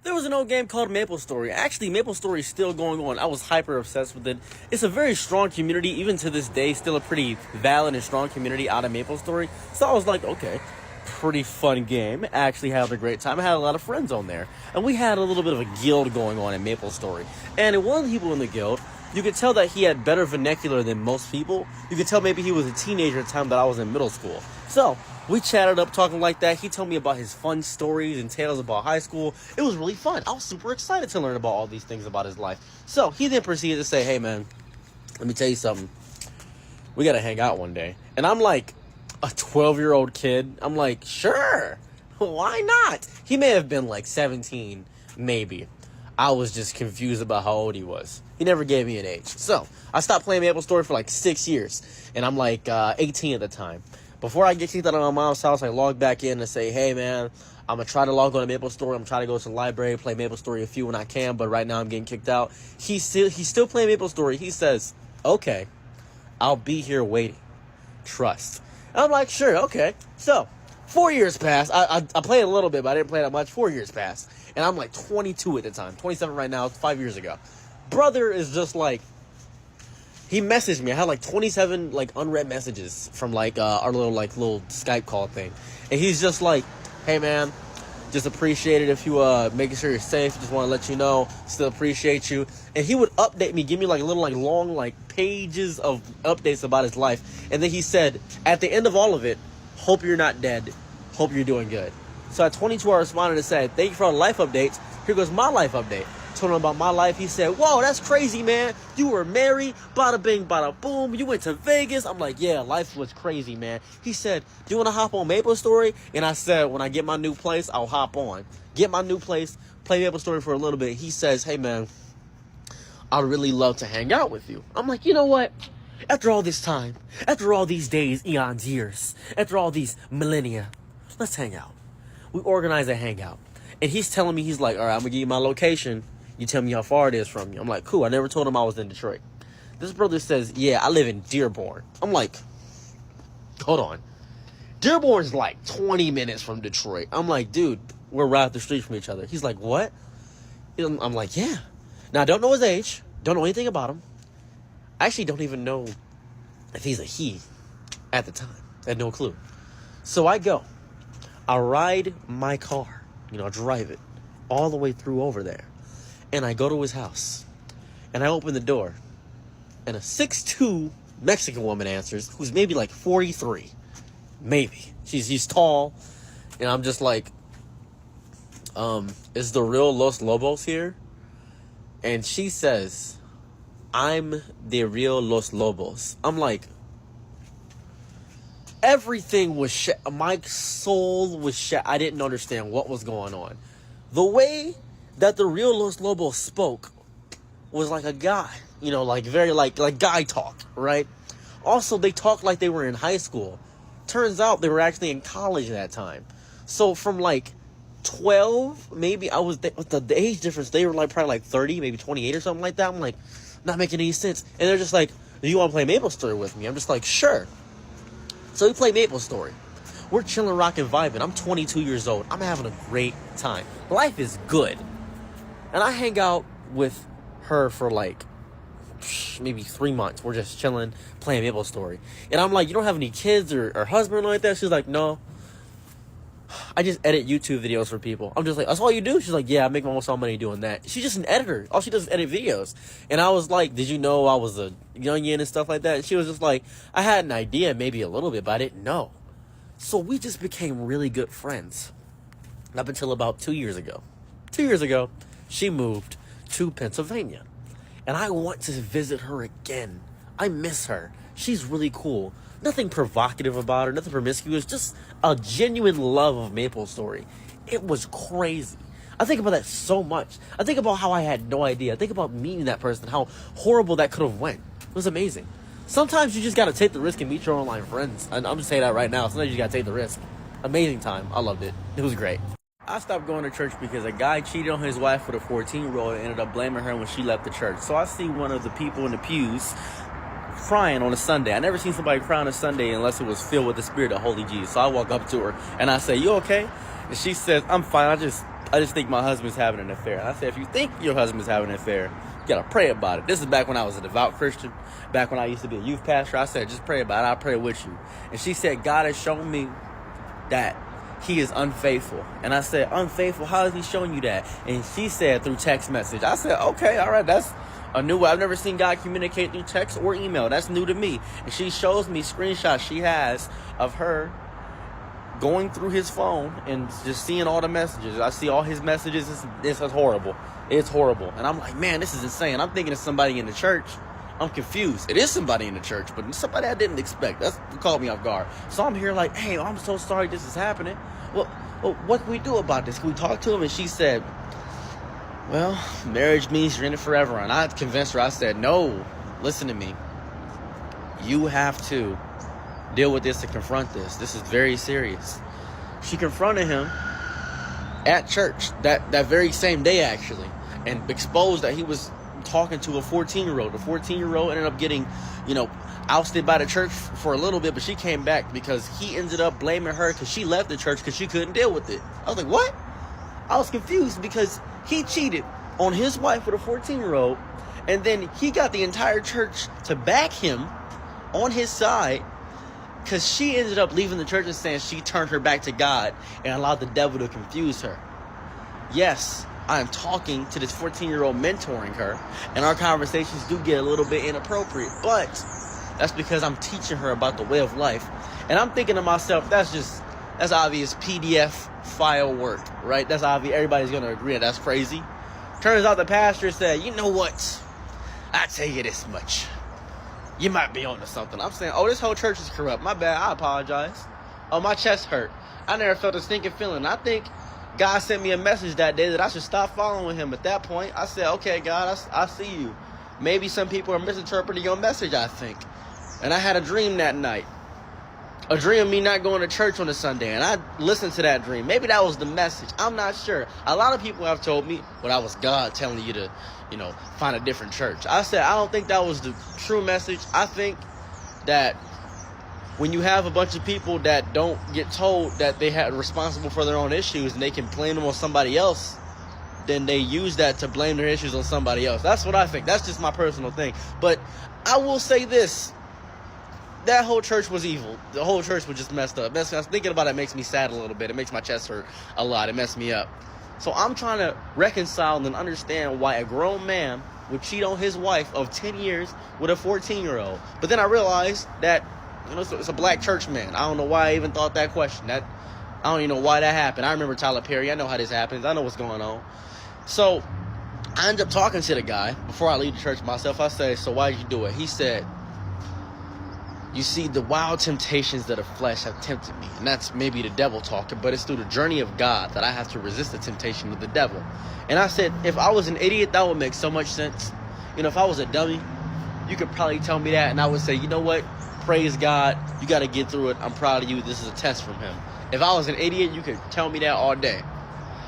There was an old game called MapleStory. Actually, MapleStory is still going on. I was hyper obsessed with it. It's a very strong community, even to this day, still a pretty valid and strong community out of MapleStory. So I was like, okay, pretty fun game. Actually had a great time. I had a lot of friends on there. And we had a little bit of a guild going on in MapleStory. And one of the people in the guild, you could tell that he had better vernacular than most people. You could tell maybe he was a teenager at the time that I was in middle school. So we chatted up talking like that. He told me about his fun stories and tales about high school. It was really fun. I was super excited to learn about all these things about his life. So he then proceeded to say, hey man, let me tell you something. We got to hang out one day. And I'm like a 12-year-old kid. I'm like, sure. Why not? He may have been like 17, maybe. I was just confused about how old he was. He never gave me an age. So I stopped playing MapleStory for like 6 years. And I'm like 18 at the time. Before I get kicked out of my mom's house, I log back in and say, hey, man, I'm going to try to log on to MapleStory. I'm trying to go to the library, play MapleStory a few when I can, but right now I'm getting kicked out. He's still playing MapleStory. He says, okay, I'll be here waiting. Trust. And I'm like, sure, okay. So 4 years passed. I played a little bit, but I didn't play that much. 4 years passed. And I'm like 22 at the time. 27 right now. 5 years ago. Brother is just like, he messaged me. I had like 27 like unread messages from like our little Skype call thing. And he's just like, hey man, just appreciate it if you making sure you're safe. Just want to let you know, still appreciate you. And he would update me, give me like little like long like pages of updates about his life. And then he said, at the end of all of it, hope you're not dead. Hope you're doing good. So at 22 I responded and said, thank you for all the life updates. Here goes my life update. Told him about my life. He said, whoa, that's crazy, man. You were married, bada bing, bada boom. You went to Vegas. I'm like, yeah, life was crazy, man. He said, do you want to hop on MapleStory? And I said, when I get my new place, I'll hop on. Get my new place, play MapleStory for a little bit. He says, hey, man, I'd really love to hang out with you. I'm like, you know what? After all this time, after all these days, eons, years, after all these millennia, let's hang out. We organize a hangout. And he's telling me, he's like, all right, I'm going to give you my location. You tell me how far it is from you. I'm like, cool. I never told him I was in Detroit. This brother says, yeah, I live in Dearborn. I'm like, hold on. Dearborn's like 20 minutes from Detroit. I'm like, dude, we're right up the street from each other. He's like, what? I'm like, yeah. Now, I don't know his age. Don't know anything about him. I actually don't even know if he's a he at the time. I had no clue. So I go. I ride my car. Drive it all the way through over there. And I go to his house, and I open the door, and a 6'2" Mexican woman answers, who's maybe like 43, maybe. She's tall, and I'm just like, is the real Los Lobos here? And she says, I'm the real Los Lobos. I'm like, everything was my soul was I didn't understand what was going on. The way that the real Los Lobos spoke was like a guy, like very like guy talk, right? Also, they talked like they were in high school. Turns out they were actually in college at that time. So from like 12, maybe I was with the age difference, they were like probably like 30, maybe 28 or something like that. I'm like, not making any sense. And they're just like, do you want to play MapleStory with me? I'm just like, sure. So we play MapleStory. We're chilling, rocking, vibing. I'm 22 years old. I'm having a great time. Life is good. And I hang out with her for like maybe 3 months. We're just chilling, playing MapleStory. And I'm like, you don't have any kids or husband or like that? She's like, no. I just edit YouTube videos for people. I'm just like, that's all you do? She's like, yeah, I make almost all money doing that. She's just an editor. All she does is edit videos. And I was like, did you know I was a youngin and stuff like that? And she was just like, I had an idea, maybe a little bit, but I didn't know. So we just became really good friends. Up until about 2 years ago. 2 years ago, she moved to Pennsylvania. And I want to visit her again. I miss her. She's really cool. Nothing provocative about her, nothing promiscuous, just a genuine love of MapleStory. It was crazy. I think about that so much. I think about how I had no idea. I think about meeting that person, how horrible that could have went. It was amazing. Sometimes you just got to take the risk and meet your online friends. And I'm just saying that right now. Sometimes you got to take the risk. Amazing time. I loved it. It was great. I stopped going to church because a guy cheated on his wife with a 14-year-old and ended up blaming her when she left the church. So I see one of the people in the pews crying on a Sunday. I never seen somebody cry on a Sunday unless it was filled with the spirit of Holy Jesus. So I walk up to her and I say, you okay? And she says, I'm fine. I just I just think my husband's having an affair. And I said, if you think your husband's having an affair, you got to pray about it. This is back when I was a devout Christian, back when I used to be a youth pastor. I said, just pray about it. I'll pray with you. And she said, God has shown me that he is unfaithful. And I said, unfaithful? How is he showing you that? And she said, through text message. I said, okay, all right, that's a new way. I've never seen God communicate through text or email. That's new to me. And she shows me screenshots she has of her going through his phone and just seeing all the messages. I see all his messages. This is horrible. It's horrible. And I'm like, man, this is insane. I'm thinking it's somebody in the church. I'm confused. It is somebody in the church, but it's somebody I didn't expect. That's what caught me off guard. So I'm here like, hey, I'm so sorry this is happening. Well, what can we do about this? Can we talk to him? And she said, well, marriage means you're in it forever. And I convinced her. I said, no, listen to me. You have to deal with this and confront this. This is very serious. She confronted him at church that very same day, actually, and exposed that he was talking to a 14-year-old. The 14-year-old ended up getting, ousted by the church for a little bit, but she came back because he ended up blaming her because she left the church because she couldn't deal with it. I was like, what? I was confused because he cheated on his wife with a 14-year-old, and then he got the entire church to back him on his side because she ended up leaving the church and saying she turned her back to God and allowed the devil to confuse her. Yes, I am talking to this 14-year-old, mentoring her, and our conversations do get a little bit inappropriate, but that's because I'm teaching her about the way of life. And I'm thinking to myself, that's obvious PDF file work, right? That's obvious. Everybody's going to agree that that's crazy. Turns out the pastor said, you know what? I tell you this much. You might be onto something. I'm saying, this whole church is corrupt. My bad. I apologize. Oh, my chest hurt. I never felt a stinking feeling. I think God sent me a message that day that I should stop following him. At that point, I said, okay, God, I see you. Maybe some people are misinterpreting your message, I think. And I had a dream that night. A dream of me not going to church on a Sunday. And I listened to that dream. Maybe that was the message. I'm not sure. A lot of people have told me, well, that was God telling you to, find a different church. I said, I don't think that was the true message. I think that when you have a bunch of people that don't get told that they are responsible for their own issues and they can blame them on somebody else, then they use that to blame their issues on somebody else. That's what I think. That's just my personal thing. But I will say this. That whole church was evil. The whole church was just messed up. Thinking about it makes me sad a little bit. It makes my chest hurt a lot. It messed me up. So I'm trying to reconcile and understand why a grown man would cheat on his wife of 10 years with a 14-year-old. But then I realized that it's a black church man. I don't know why I even thought that question. I don't even know why that happened. I remember Tyler Perry. I know how this happens. I know what's going on. So I ended up talking to the guy before I leave the church myself. I said, so why did you do it? He said, you see, the wild temptations that of flesh have tempted me. And that's maybe the devil talking, but it's through the journey of God that I have to resist the temptation of the devil. And I said, if I was an idiot, that would make so much sense. If I was a dummy, you could probably tell me that, and I would say, you know what? Praise God. You got to get through it. I'm proud of you. This is a test from him. If I was an idiot, you could tell me that all day.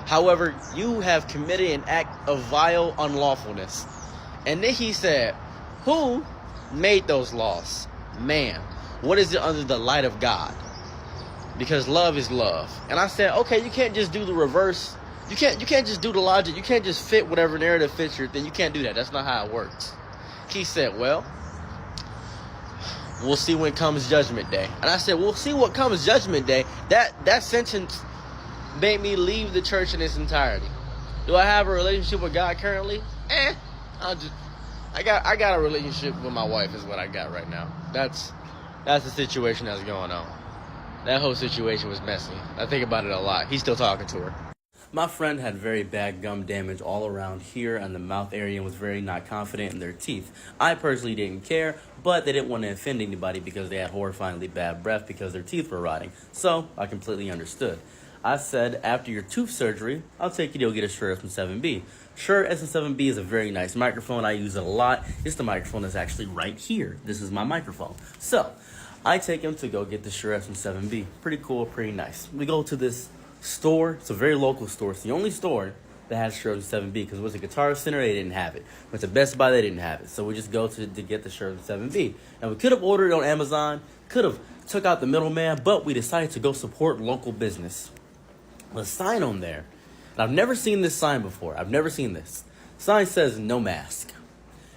However, you have committed an act of vile unlawfulness. And then he said, who made those laws? Man. What is it under the light of God? Because love is love. And I said, okay, you can't just do the reverse. You can't just do the logic. You can't just fit whatever narrative fits your thing. You can't do that. That's not how it works. He said, well, we'll see when comes Judgment Day. And I said, we'll see what comes Judgment Day. That sentence made me leave the church in its entirety. Do I have a relationship with God currently? I got a relationship with my wife is what I got right now. That's the situation that's going on. That whole situation was messy. I think about it a lot. He's still talking to her. My friend had very bad gum damage all around here and the mouth area and was very not confident in their teeth. I personally didn't care, but they didn't want to offend anybody because they had horrifyingly bad breath because their teeth were rotting. So I completely understood. I said, after your tooth surgery, I'll take you to go get a Shure SM7B. Shure SM7B is a very nice microphone. I use it a lot. It's the microphone that's actually right here. This is my microphone. So I take him to go get the Shure SM7B. Pretty cool, pretty nice. We go to this store. It's a very local store. It's the only store that has Shure SM7B because it was a Guitar Center. They didn't have it. Went to Best Buy. They didn't have it. So we just go to get the Shure SM7B. And we could have ordered it on Amazon. Could have took out the middleman. But we decided to go support local business. The sign on there. And I've never seen this sign before. I've never seen this. Sign says no mask.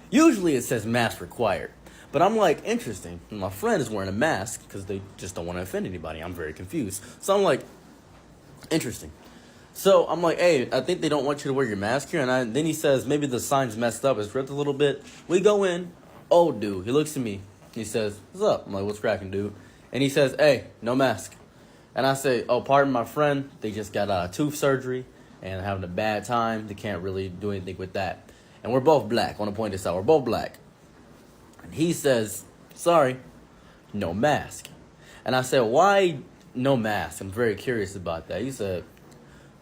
Usually it says mask required. But I'm like, interesting. My friend is wearing a mask because they just don't want to offend anybody. I'm very confused. So I'm like, interesting. So I'm like, hey, I think they don't want you to wear your mask here. And then he says, maybe the sign's messed up. It's ripped a little bit. We go in. Old dude. He looks at me. He says, what's up? I'm like, what's cracking, dude? And he says, hey, no mask. And I say, oh, pardon my friend. They just got tooth surgery and having a bad time. They can't really do anything with that. And we're both black. I want to point this out. We're both black. And he says, sorry, no mask. And I said, why no mask? I'm very curious about that. He said,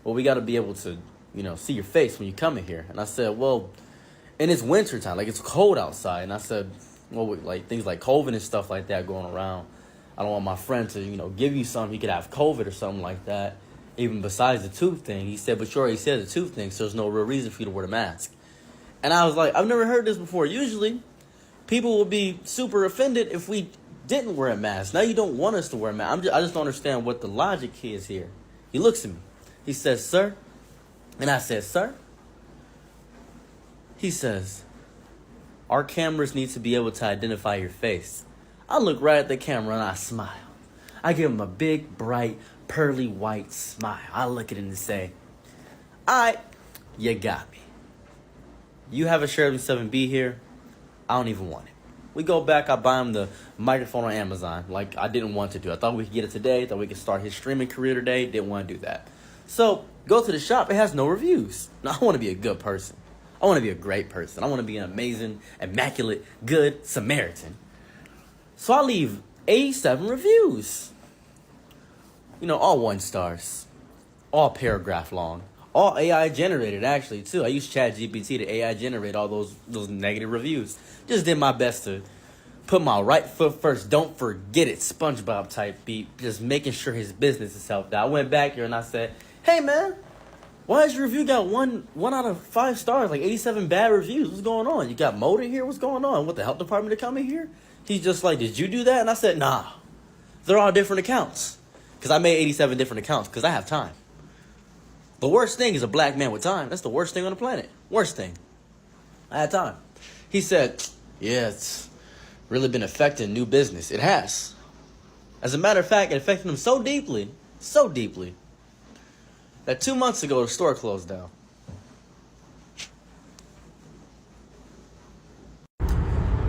well, we got to be able to, see your face when you come in here. And I said, well, and it's wintertime, like it's cold outside. And I said, well, like things like COVID and stuff like that going around. I don't want my friend to, give you something. He could have COVID or something like that, even besides the tooth thing. He said, but you already said the tooth thing, so there's no real reason for you to wear the mask. And I was like, I've never heard this before. Usually, people would be super offended if we didn't wear a mask. Now you don't want us to wear a mask. I just don't understand what the logic is here. He looks at me. He says, sir. And I said, sir. He says, our cameras need to be able to identify your face. I look right at the camera and I smile. I give him a big, bright, pearly white smile. I look at him and say, all right, you got me. You have a Sheridan 7B here. I don't even want it. We go back. I buy him the microphone on Amazon like I didn't want to do. I thought we could get it today. Thought we could start his streaming career today. Didn't want to do that. So go to the shop. It has no reviews. Now, I want to be a good person. I want to be a great person. I want to be an amazing, immaculate, good Samaritan. So I leave 87 reviews. All 1 stars. All paragraph long. All AI generated, actually, too. I used ChatGPT to AI generate all those negative reviews. Just did my best to put my right foot first. Don't forget it. SpongeBob type beat. Just making sure his business is helped out. I went back here and I said, hey, man, why has your review got one out of 5 stars? Like 87 bad reviews. What's going on? You got mode in here? What's going on? What, the health department to come in here? He's just like, did you do that? And I said, nah. They're all different accounts. Because I made 87 different accounts because I have time. The worst thing is a black man with time. That's the worst thing on the planet. Worst thing. I had time. He said, yeah, it's really been affecting new business. It has. As a matter of fact, it affected him so deeply, that 2 months ago, the store closed down.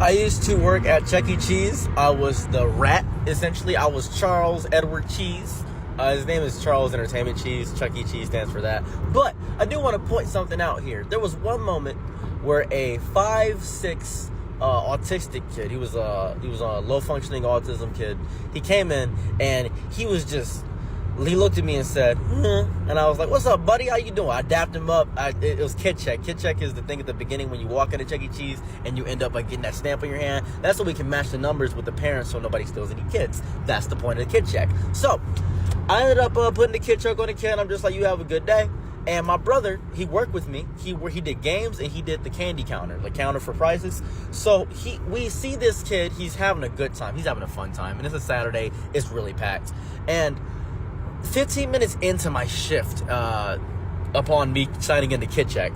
I used to work at Chuck E. Cheese. I was the rat, essentially. I was Charles Edward Cheese. His name is Charles Entertainment Cheese. Chuck E. Cheese stands for that. But I do want to point something out here. There was one moment where a 5'6" autistic kid, he was a low functioning autism kid. He came in and he looked at me and said, and I was like, what's up, buddy? How you doing? I dapped him up. It was Kid Check. Kid Check is the thing at the beginning when you walk into Chuck E. Cheese and you end up like getting that stamp on your hand. That's so we can match the numbers with the parents so nobody steals any kids. That's the point of the Kid Check. So I ended up putting the Kid Check on the kid. I'm just like, you have a good day. And my brother, he worked with me. He did games and he did the candy counter, the counter for prices. So we see this kid. He's having a good time. He's having a fun time. And it's a Saturday. It's really packed. And 15 minutes into my shift, upon me signing in the Kid Check,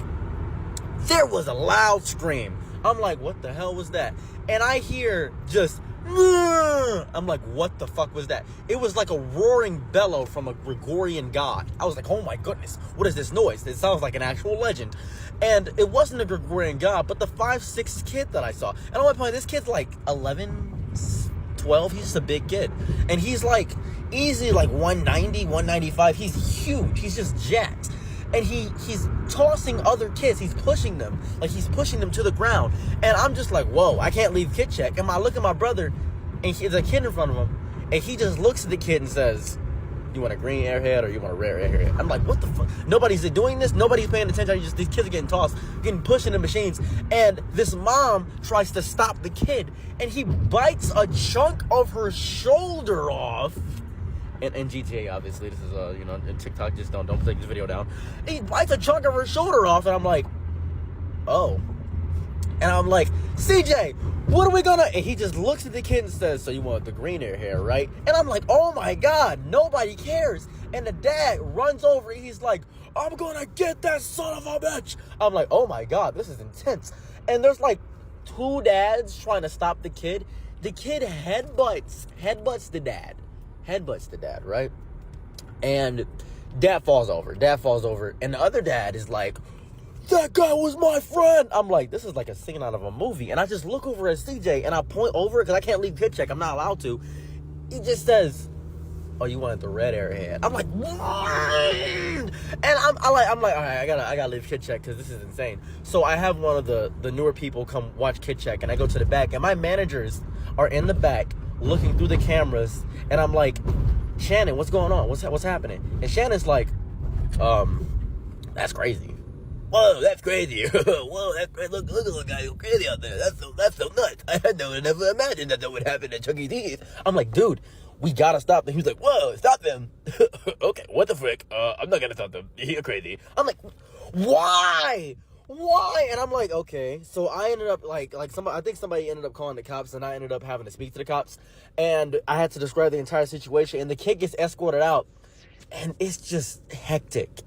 there was a loud scream. I'm like, what the hell was that? And I hear just, I'm like, what the fuck was that? It was like a roaring bellow from a Gregorian god. I was like, oh my goodness, what is this noise? It sounds like an actual legend. And it wasn't a Gregorian god, but the 5'6" kid that I saw. And at one point, this kid's like 11, 12. He's just a big kid. And he's like, easy like 190, 195. He's huge. He's just jacked. And he's tossing other kids. He's pushing them. Like, he's pushing them to the ground. And I'm just like, whoa, I can't leave Kid Check. And I look at my brother, and there's a kid in front of him. And he just looks at the kid and says, you want a green airhead or you want a rare airhead? I'm like, what the fuck? Nobody's doing this. Nobody's paying attention. These kids are getting tossed, getting pushed in the machines. And this mom tries to stop the kid. And he bites a chunk of her shoulder off. And GTA, obviously, this is and TikTok, just don't take this video down. He bites a chunk of her shoulder off, and I'm like, oh. And I'm like, CJ, what are we gonna? And he just looks at the kid and says, so you want the green hair, right? And I'm like, oh my God, nobody cares. And the dad runs over, and he's like, I'm gonna get that son of a bitch. I'm like, oh my God, this is intense. And there's like 2 dads trying to stop the kid. The kid headbutts the dad, right? And dad falls over. And the other dad is like, that guy was my friend. I'm like, this is like a scene out of a movie. And I just look over at CJ and I point over because I can't leave kid check. I'm not allowed to. He just says, oh, you wanted the red airhead. I'm like, what? And I'm like, all right, I gotta leave kid check because this is insane. So I have one of the newer people come watch kid check, and I go to the back, and my managers are in the back looking through the cameras, and I'm like, Shannon, what's going on? What's happening? And Shannon's like, that's crazy. Whoa, that's crazy. Whoa, that's crazy. Look at the guy who's crazy out there. That's so nuts. I had never imagined that would happen at Chuck E. Cheese. I'm like, dude, we gotta stop them. He was like, whoa, stop them. Okay, what the frick? I'm not gonna stop them. You're crazy. I'm like, why? And I'm like, okay. So I ended up I think somebody ended up calling the cops, and I ended up having to speak to the cops, and I had to describe the entire situation, and the kid gets escorted out, and it's just hectic.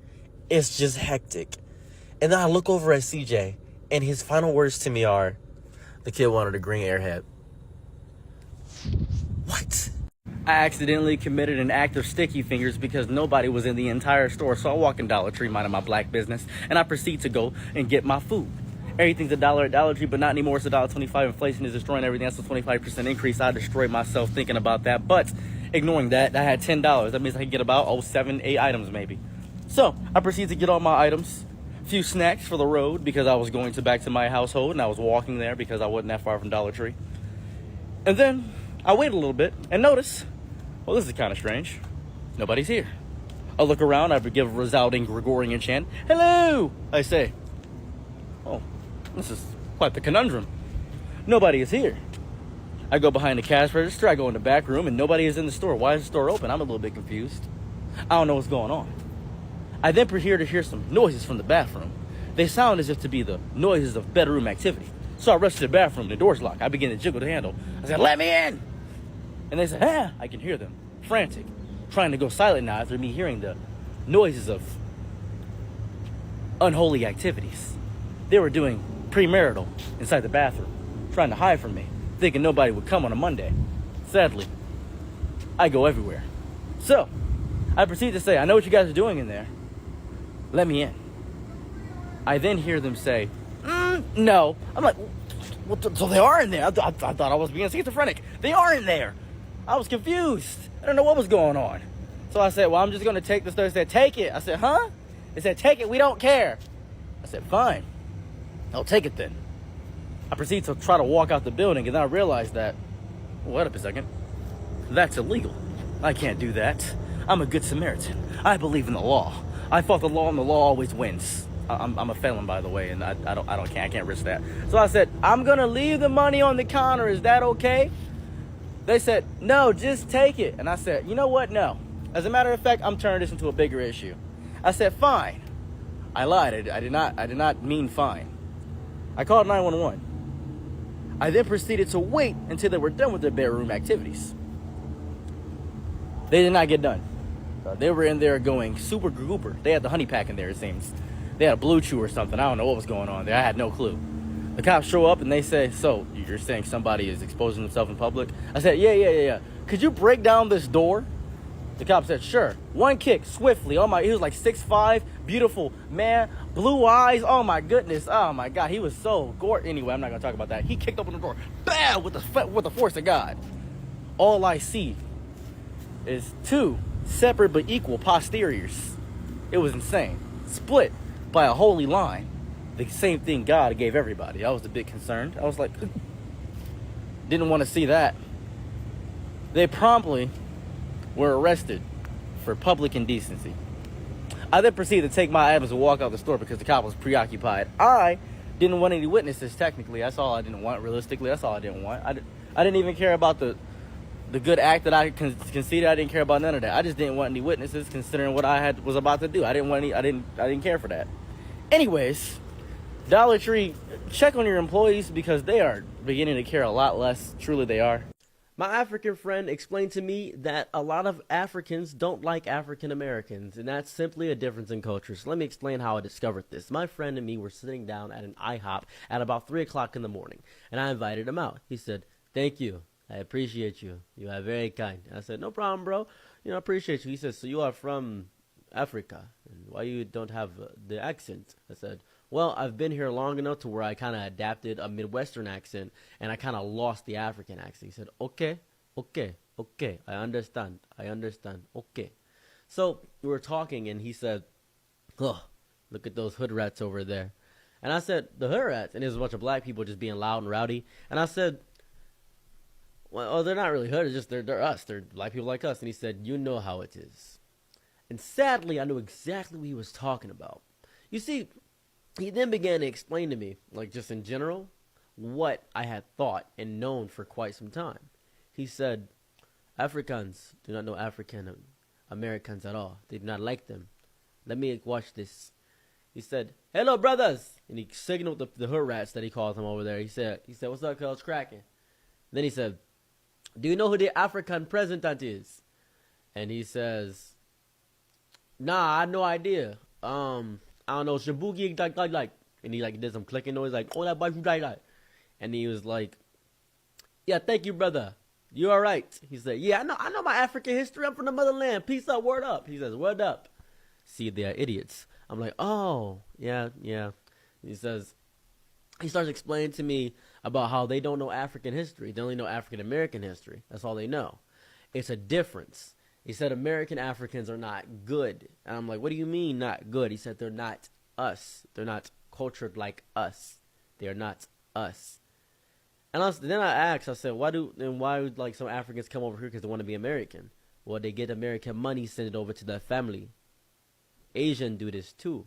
And then I look over at CJ, and his final words to me are, the kid wanted a green airhead. What? I accidentally committed an act of sticky fingers because nobody was in the entire store. So I walk in Dollar Tree, minding my black business, and I proceed to go and get my food. Everything's $1 at Dollar Tree, but not anymore. It's $1.25. Inflation is destroying everything. That's a 25% increase. I destroyed myself thinking about that. But ignoring that, I had $10. That means I can get about 7, 8 items maybe. So I proceed to get all my items. Few snacks for the road because I was going back to my household, and I was walking there because I wasn't that far from Dollar Tree. And then I wait a little bit and notice, well, this is kind of strange. Nobody's here. I look around, I give a resounding Gregorian chant. Hello, I say. Oh, this is quite the conundrum. Nobody is here. I go behind the cash register, I go in the back room, and nobody is in the store. Why is the store open? I'm a little bit confused. I don't know what's going on. I then proceed to hear some noises from the bathroom. They sound as if to be the noises of bedroom activity. So I rush to the bathroom, the door's locked. I begin to jiggle the handle. I said, let me in! And they said, ah! I can hear them, frantic, trying to go silent now after me hearing the noises of unholy activities. They were doing premarital inside the bathroom, trying to hide from me, thinking nobody would come on a Monday. Sadly, I go everywhere. So, I proceed to say, I know what you guys are doing in there. Let me in. I then hear them say, no. I'm like, well, so they are in there. I thought I was being schizophrenic. They are in there. I was confused. I don't know what was going on. So I said, well, I'm just going to take this. They said, take it. I said, huh? They said, take it. We don't care. I said, fine. I'll take it then. I proceed to try to walk out the building, and then I realized that, wait up a second. That's illegal. I can't do that. I'm a good Samaritan. I believe in the law. I fought the law, and the law always wins. I'm a felon, by the way, and I can't risk that. So I said, I'm gonna leave the money on the counter. Is that okay? They said, no, just take it. And I said, you know what? No. As a matter of fact, I'm turning this into a bigger issue. I said, fine. I lied. I did not mean fine. I called 911. I then proceeded to wait until they were done with their bedroom activities. They did not get done. They were in there going super gooper. They had the honey pack in there, it seems. They had a blue chew or something. I don't know what was going on there. I had no clue. The cops show up and they say, so, you're saying somebody is exposing themselves in public? I said, yeah. Could you break down this door? The cop said, sure. One kick, swiftly. Oh my, he was like 6'5", beautiful man, blue eyes. Oh my goodness. Oh my God, he was so gorgeous. Anyway, I'm not gonna talk about that. He kicked open the door, bam, with the force of God. All I see is 2 separate but equal posteriors. It was insane. Split by a holy line. The same thing God gave everybody. I was a bit concerned. I was like, didn't want to see that. They promptly were arrested for public indecency. I then proceeded to take my items and walk out the store because the cop was preoccupied. I didn't want any witnesses, technically. That's all I didn't want. Realistically, that's all I didn't want. I didn't even care about the good act that I conceded. I didn't care about none of that. I just didn't want any witnesses considering what I was about to do. I didn't care for that. Anyways, Dollar Tree, check on your employees because they are beginning to care a lot less. Truly they are. My African friend explained to me that a lot of Africans don't like African Americans, and that's simply a difference in culture. So let me explain how I discovered this. My friend and me were sitting down at an IHOP at about 3 o'clock in the morning, and I invited him out. He said, "Thank you. I appreciate you. You are very kind." I said, "No problem, bro. I appreciate you." He says, "So you are from Africa, and why you don't have the accent?" I said, "Well, I've been here long enough to where I kind of adapted a Midwestern accent, and I kind of lost the African accent." He said, "Okay, okay, I understand, okay." So we were talking, and he said, "Oh, look at those hood rats over there." And I said, "The hood rats?" And there's a bunch of black people just being loud and rowdy. And I said, "Well, they're not really hood, it's just they're us. They're black people like us." And he said, "You know how it is." And sadly, I knew exactly what he was talking about. You see, he then began to explain to me, like just in general, what I had thought and known for quite some time. He said, "Africans do not know African Americans at all. They do not like them. Let me watch this." He said, "Hello, brothers." And he signaled the hood rats that he calls them over there. He said, "What's up, cuz? Cracking?" Then he said, "Do you know who the African president is?" And he says, "Nah, I have no idea. I don't know, Shabuki, like. And he did some clicking noise, like, "Oh, that boy, like." And he was like, "Yeah, thank you, brother. You all right?" He said, "Yeah, I know my African history. I'm from the motherland. Peace up, word up." He says, "Word up." See, they are idiots. I'm like, "Oh, yeah." He starts explaining to me about how they don't know African history. They only know African American history. That's all they know. It's a difference. He said American Africans are not good. And I'm like, "What do you mean not good?" He said they're not us. They're not cultured like us. They are not us. And then I asked, I said, why would like some Africans come over here because they want to be American? Well, they get American money, send it over to their family. Asians do this too.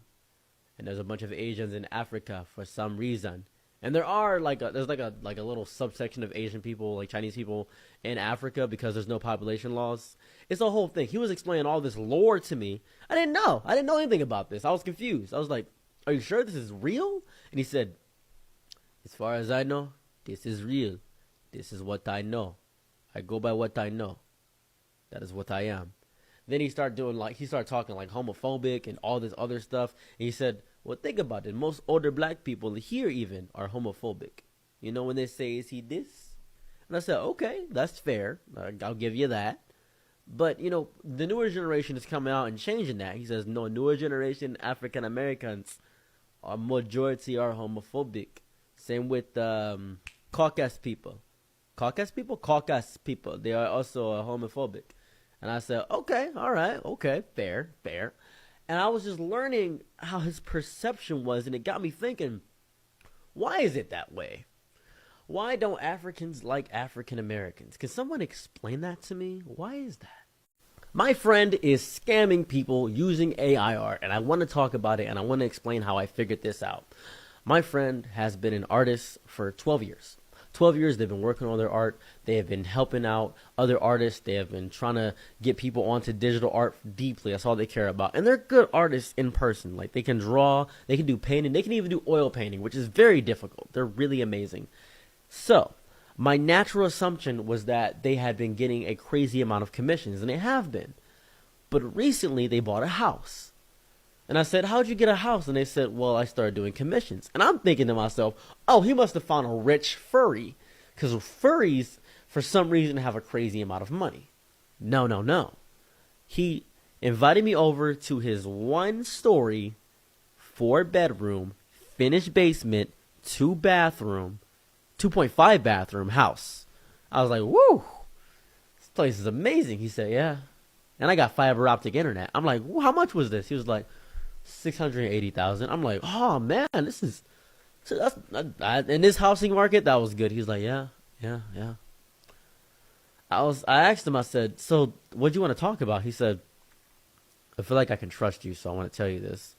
And there's a bunch of Asians in Africa for some reason. And there are there's a little subsection of Asian people, like Chinese people in Africa because there's no population laws. It's a whole thing. He was explaining all this lore to me. I didn't know anything about this. I was confused. I was like, "Are you sure this is real?" And he said, "As far as I know, this is real. This is what I know. I go by what I know. That is what I am." Then he started talking like homophobic and all this other stuff. And he said, "Well, think about it. Most older black people here even are homophobic. You know when they say, 'Is he this?'" And I said, "Okay, that's fair. I'll give you that. But, the newer generation is coming out and changing that." He says, "No, newer generation African Americans majority are homophobic. Same with Caucasus people. Caucasus people. They are also homophobic." And I said, "Okay, all right, okay, fair." And I was just learning how his perception was, and it got me thinking, why is it that way? Why don't Africans like African Americans? Can someone explain that to me? Why is that? My friend is scamming people using AI art, and I want to talk about it, and I want to explain how I figured this out. My friend has been an artist for 12 years. 12 years they've been working on their art. They have been helping out other artists. They have been trying to get people onto digital art deeply. That's all they care about. And they're good artists in person. Like, they can draw, they can do painting, they can even do oil painting, which is very difficult. They're really amazing. So my natural assumption was that they had been getting a crazy amount of commissions, and they have been. But recently they bought a house. And I said, "How'd you get a house?" And they said, "Well, I started doing commissions." And I'm thinking to myself, oh, he must have found a rich furry, because furries, for some reason, have a crazy amount of money. No. He invited me over to his 1-story, 4-bedroom, finished basement, 2.5 bathroom house. I was like, "Woo, this place is amazing." He said, "Yeah. And I got fiber optic internet." I'm like, "How much was this?" He was like, $680,000. I'm like, "Oh man, this is in this housing market, that was good." He's like, yeah. I asked him, I said, "So what do you want to talk about?" He said, "I feel like I can trust you, so I want to tell you this.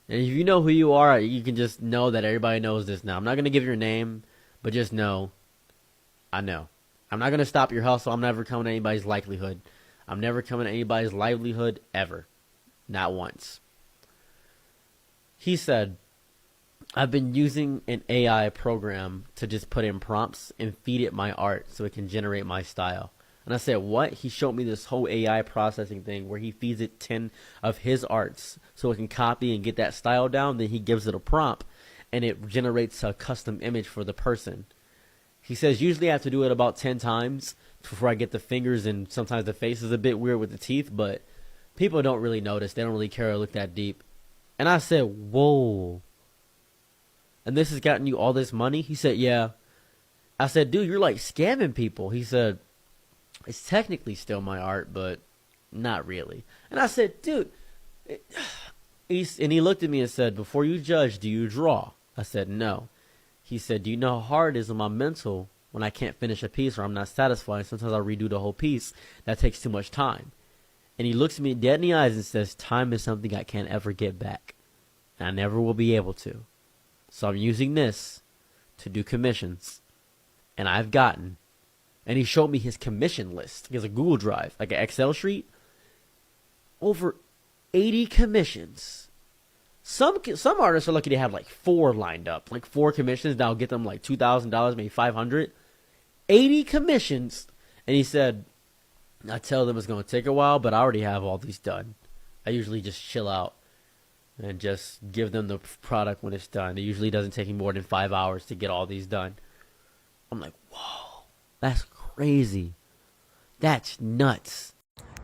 And if you know who you are, you can just know that everybody knows this now. I'm not going to give your name, but just know, I know. I'm not going to stop your hustle. I'm never coming to anybody's livelihood. I'm never coming to anybody's livelihood ever. Not once." He said, I've been using an AI program to just put in prompts and feed it my art so it can generate my style. And I said, what? He showed me this whole AI processing thing where he feeds it 10 of his arts so it can copy and get that style down. Then he gives it a prompt and it generates a custom image for the person. He says usually I have to do it about 10 times before I get the fingers, and sometimes the face is a bit weird with the teeth, but people don't really notice. They don't really care or look that deep. And I said, whoa. And this has gotten you all this money? He said, yeah. I said, dude, you're like scamming people. He said, it's technically still my art, but not really. And I said, dude. And he looked at me and said, before you judge, do you draw? I said, no. He said, do you know how hard it is on my mental when I can't finish a piece or I'm not satisfied? Sometimes I'll redo the whole piece. That takes too much time. And he looks at me dead in the eyes and says, time is something I can't ever get back. And I never will be able to. So I'm using this to do commissions. And I've gotten. And he showed me his commission list. He has a Google Drive, like an Excel sheet. Over 80 commissions. Some artists are lucky to have like 4 lined up. Like 4 commissions. That'll get them like $2,000, maybe $500. 80 commissions. And he said, I tell them it's going to take a while, but I already have all these done. I usually just chill out and just give them the product when it's done. It usually doesn't take me more than 5 hours to get all these done. I'm like, whoa, that's crazy. That's nuts.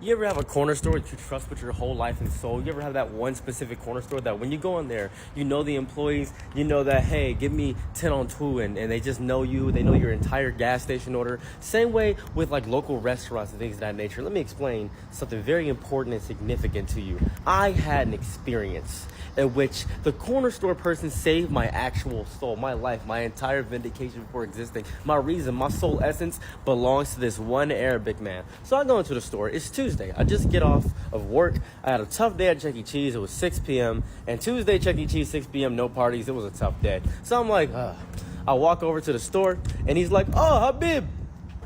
You ever have a corner store that you trust with your whole life and soul? You ever have that one specific corner store that when you go in there, you know the employees, you know that, hey, give me 10 on 2, and they just know you. They know your entire gas station order. Same way with like local restaurants and things of that nature. Let me explain something very important and significant to you. I had an experience in which the corner store person saved my actual soul, my life, my entire vindication for existing. My reason, my soul essence belongs to this one Arabic man. So I go into the store. It's Tuesday. I just get off of work. I had a tough day at Chuck E. Cheese. It was 6 p.m. And Tuesday, Chuck E. Cheese, 6 p.m., no parties. It was a tough day. So I'm like, I walk over to the store, and he's like, oh, Habib.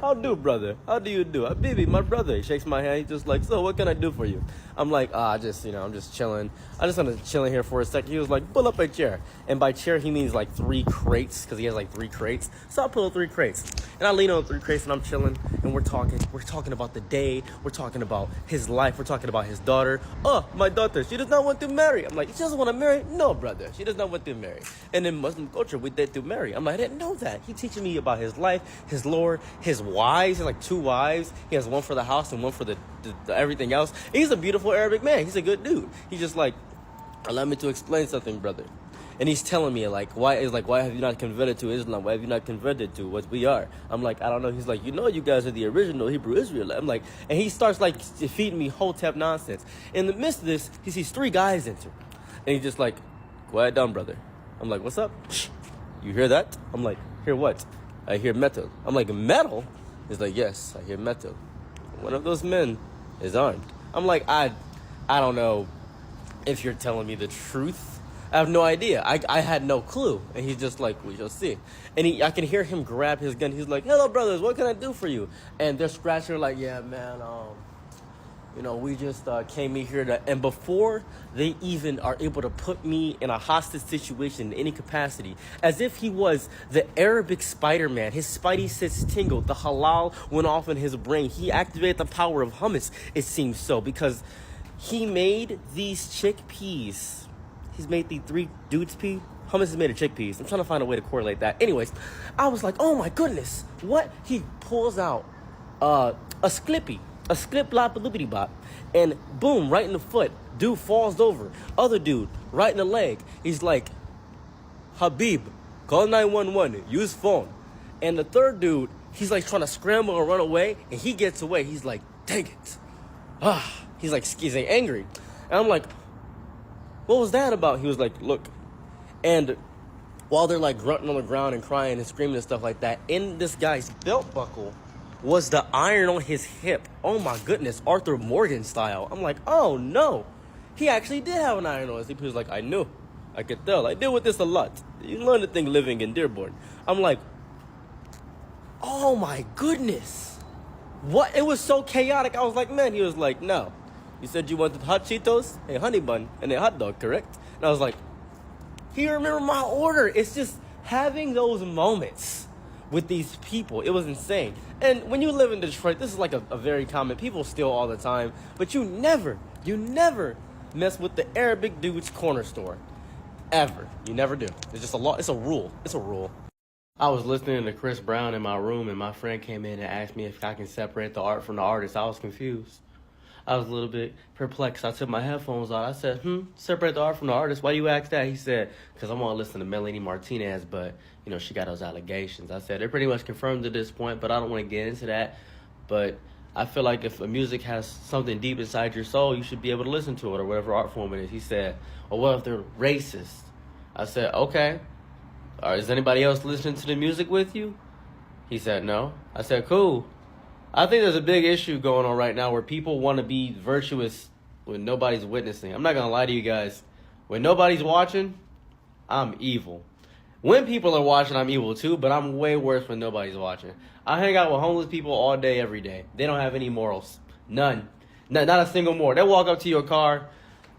How do, brother? How do you do? Habibi, my brother. He shakes my hand. He's just like, so what can I do for you? I'm like, I'm just chilling. I just want to chill in here for a second. He was like, pull up a chair. And by chair, he means like 3 crates, because he has like 3 crates. So I pull up 3 crates. And I lean on 3 crates, and I'm chilling. And we're talking. We're talking about the day. We're talking about his life. We're talking about his daughter. Oh, my daughter, she does not want to marry. I'm like, she doesn't want to marry? No, brother. She does not want to marry. And in Muslim culture, we did to marry. I'm like, I didn't know that. He teaching me about his life, his lore, his wives. He has like 2 wives. He has one for the house and one for the everything else. He's a beautiful Arabic man. He's a good dude. He's just like, allow me to explain something, brother. And he's telling me why have you not converted to Islam? Why have you not converted to what we are? I'm like, I don't know. He's like, you guys are the original Hebrew Israelite. I'm like, and he starts like feeding me hotep nonsense. In the midst of this, he sees 3 guys enter, and he's just like, quiet down, brother. I'm like, what's up? Shh. You hear that? I'm like, hear what? I hear metal. I'm like, metal? He's like, yes, I hear metal. One of those men is armed. I'm like, I don't know if you're telling me the truth. I have no idea. I had no clue. And he's just like, we shall see. And I can hear him grab his gun. He's like, hello, brothers, what can I do for you? And they're scratching like, yeah, man, we just came in here to... And before they even are able to put me in a hostage situation in any capacity, as if he was the Arabic Spider-Man, his spidey sense tingled, the halal went off in his brain. He activated the power of hummus, it seems so, because he made these chickpeas. He's made the 3 dudes pea. Hummus is made of chickpeas. I'm trying to find a way to correlate that. Anyways, I was like, oh my goodness, what? He pulls out a Sklippy. A sklip lop loopity bop, and boom, right in the foot. Dude falls over. Other dude, right in the leg. He's like, Habib, call 911, use phone. And the third dude, he's like trying to scramble and run away, and he gets away. He's like, dang it. He's like angry. And I'm like, what was that about? He was like, look. And while they're like grunting on the ground and crying and screaming and stuff like that, in this guy's belt buckle was the iron on his hip. Oh my goodness, Arthur Morgan style. I'm like, oh no. He actually did have an iron on his hip. He was like, I knew. I could tell. I deal with this a lot. You learn the thing living in Dearborn. I'm like, oh my goodness. What? It was so chaotic. I was like, man. He was like, no. You said you wanted hot Cheetos, a honey bun, and a hot dog, correct? And I was like, He remembered my order. It's just having those moments with these people. It was insane. And when you live in Detroit, this is like a very common. People steal all the time, but you never mess with the Arabic dude's corner store. Ever. You never do. It's just a law. It's a rule. It's a rule. I was listening to Chris Brown in my room, and my friend came in and asked me if I can separate the art from the artist. I was confused. I was a little bit perplexed. I took my headphones off. I said, separate the art from the artist. Why you ask that? He said, because I want to listen to Melanie Martinez, but, she got those allegations. I said, they're pretty much confirmed at this point, but I don't want to get into that. But I feel like if a music has something deep inside your soul, you should be able to listen to it, or whatever art form it is. He said, well, what if they're racist? I said, okay. Is anybody else listening to the music with you? He said, no. I said, cool. I think there's a big issue going on right now where people want to be virtuous when nobody's witnessing. I'm not going to lie to you guys. When nobody's watching, I'm evil. When people are watching, I'm evil too, but I'm way worse when nobody's watching. I hang out with homeless people all day, every day. They don't have any morals. None. Not a single moral. They walk up to your car,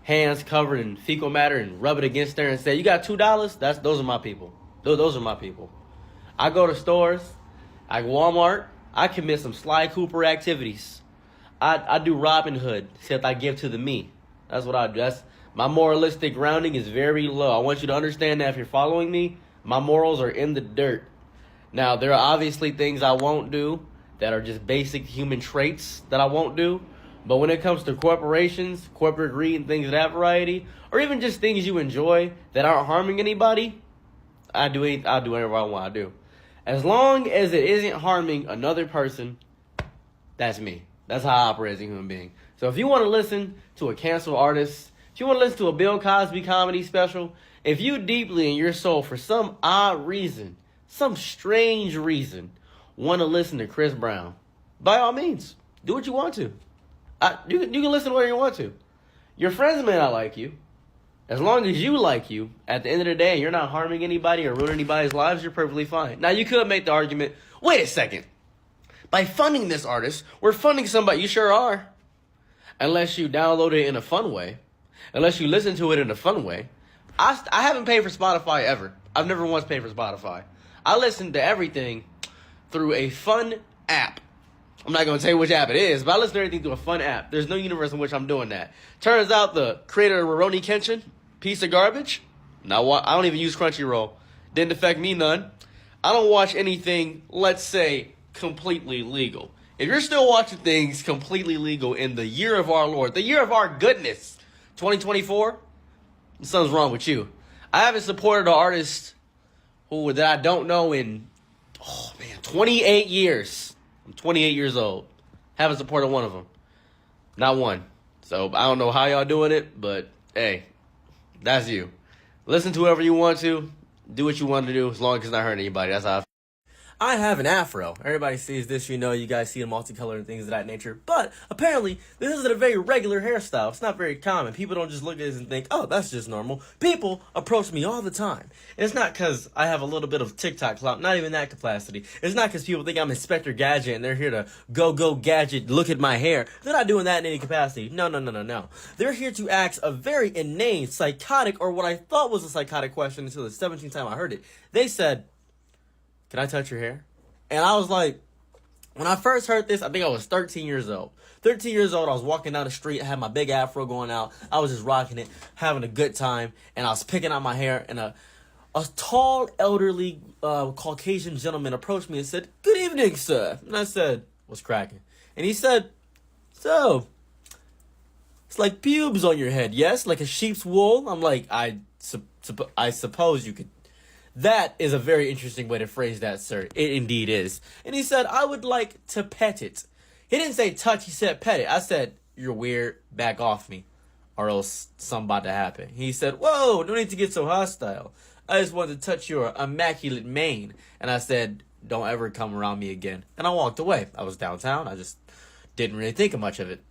hands covered in fecal matter, and rub it against there and say, you got $2? Those are my people. Those are my people. I go to stores, like Walmart, I commit some Sly Cooper activities. I do Robin Hood, except I give to the me. That's what I do. My moralistic grounding is very low. I want you to understand that if you're following me, my morals are in the dirt. Now, there are obviously things I won't do that are just basic human traits that I won't do. But when it comes to corporations, corporate greed, and things of that variety, or even just things you enjoy that aren't harming anybody, I'll do whatever I want to do. As long as it isn't harming another person, that's me. That's how I operate as a human being. So if you want to listen to a canceled artist, if you want to listen to a Bill Cosby comedy special, if you deeply in your soul, for some odd reason, some strange reason, want to listen to Chris Brown, by all means, do what you want to. You can listen where you want to. Your friends may not like you. As long as you like you, at the end of the day, you're not harming anybody or ruining anybody's lives, you're perfectly fine. Now, you could make the argument, wait a second. By funding this artist, we're funding somebody. You sure are. Unless you download it in a fun way. Unless you listen to it in a fun way. I haven't paid for Spotify ever. I've never once paid for Spotify. I listen to everything through a fun app. I'm not going to tell you which app it is, but I listen to everything through a fun app. There's no universe in which I'm doing that. Turns out the creator of Rurouni Kenshin, piece of garbage. Now, I don't even use Crunchyroll. Didn't affect me none. I don't watch anything, let's say, completely legal. If you're still watching things completely legal in the year of our Lord, the year of our goodness, 2024, something's wrong with you. I haven't supported an artist that I don't know in, 28 years. I'm 28 years old. Haven't supported one of them. Not one. So I don't know how y'all doing it, but hey, that's you. Listen to whoever you want to. Do what you want to do as long as it's not hurting anybody. That's how I have an afro. Everybody sees this, you guys see the multicolored and things of that nature. But apparently, this isn't a very regular hairstyle. It's not very common. People don't just look at this and think, oh, that's just normal. People approach me all the time. And it's not because I have a little bit of TikTok clout, not even that capacity. It's not because people think I'm Inspector Gadget and they're here to go Gadget, look at my hair. They're not doing that in any capacity. No. They're here to ask a very inane, psychotic, or what I thought was a psychotic question until the 17th time I heard it. They said, can I touch your hair? And I was like, when I first heard this, I think I was 13 years old. 13 years old, I was walking down the street, I had my big afro going out. I was just rocking it, having a good time, and I was picking out my hair, and a tall, elderly, Caucasian gentleman approached me and said, good evening, sir. And I said, what's cracking? And he said, so, it's like pubes on your head, yes? Like a sheep's wool? I'm like, I suppose you could. That is a very interesting way to phrase that, sir. It indeed is. And he said, I would like to pet it. He didn't say touch, he said pet it. I said, you're weird, back off me, or else something about to happen. He said, whoa, no need to get so hostile. I just wanted to touch your immaculate mane. And I said, don't ever come around me again. And I walked away. I was downtown. I just didn't really think much of it.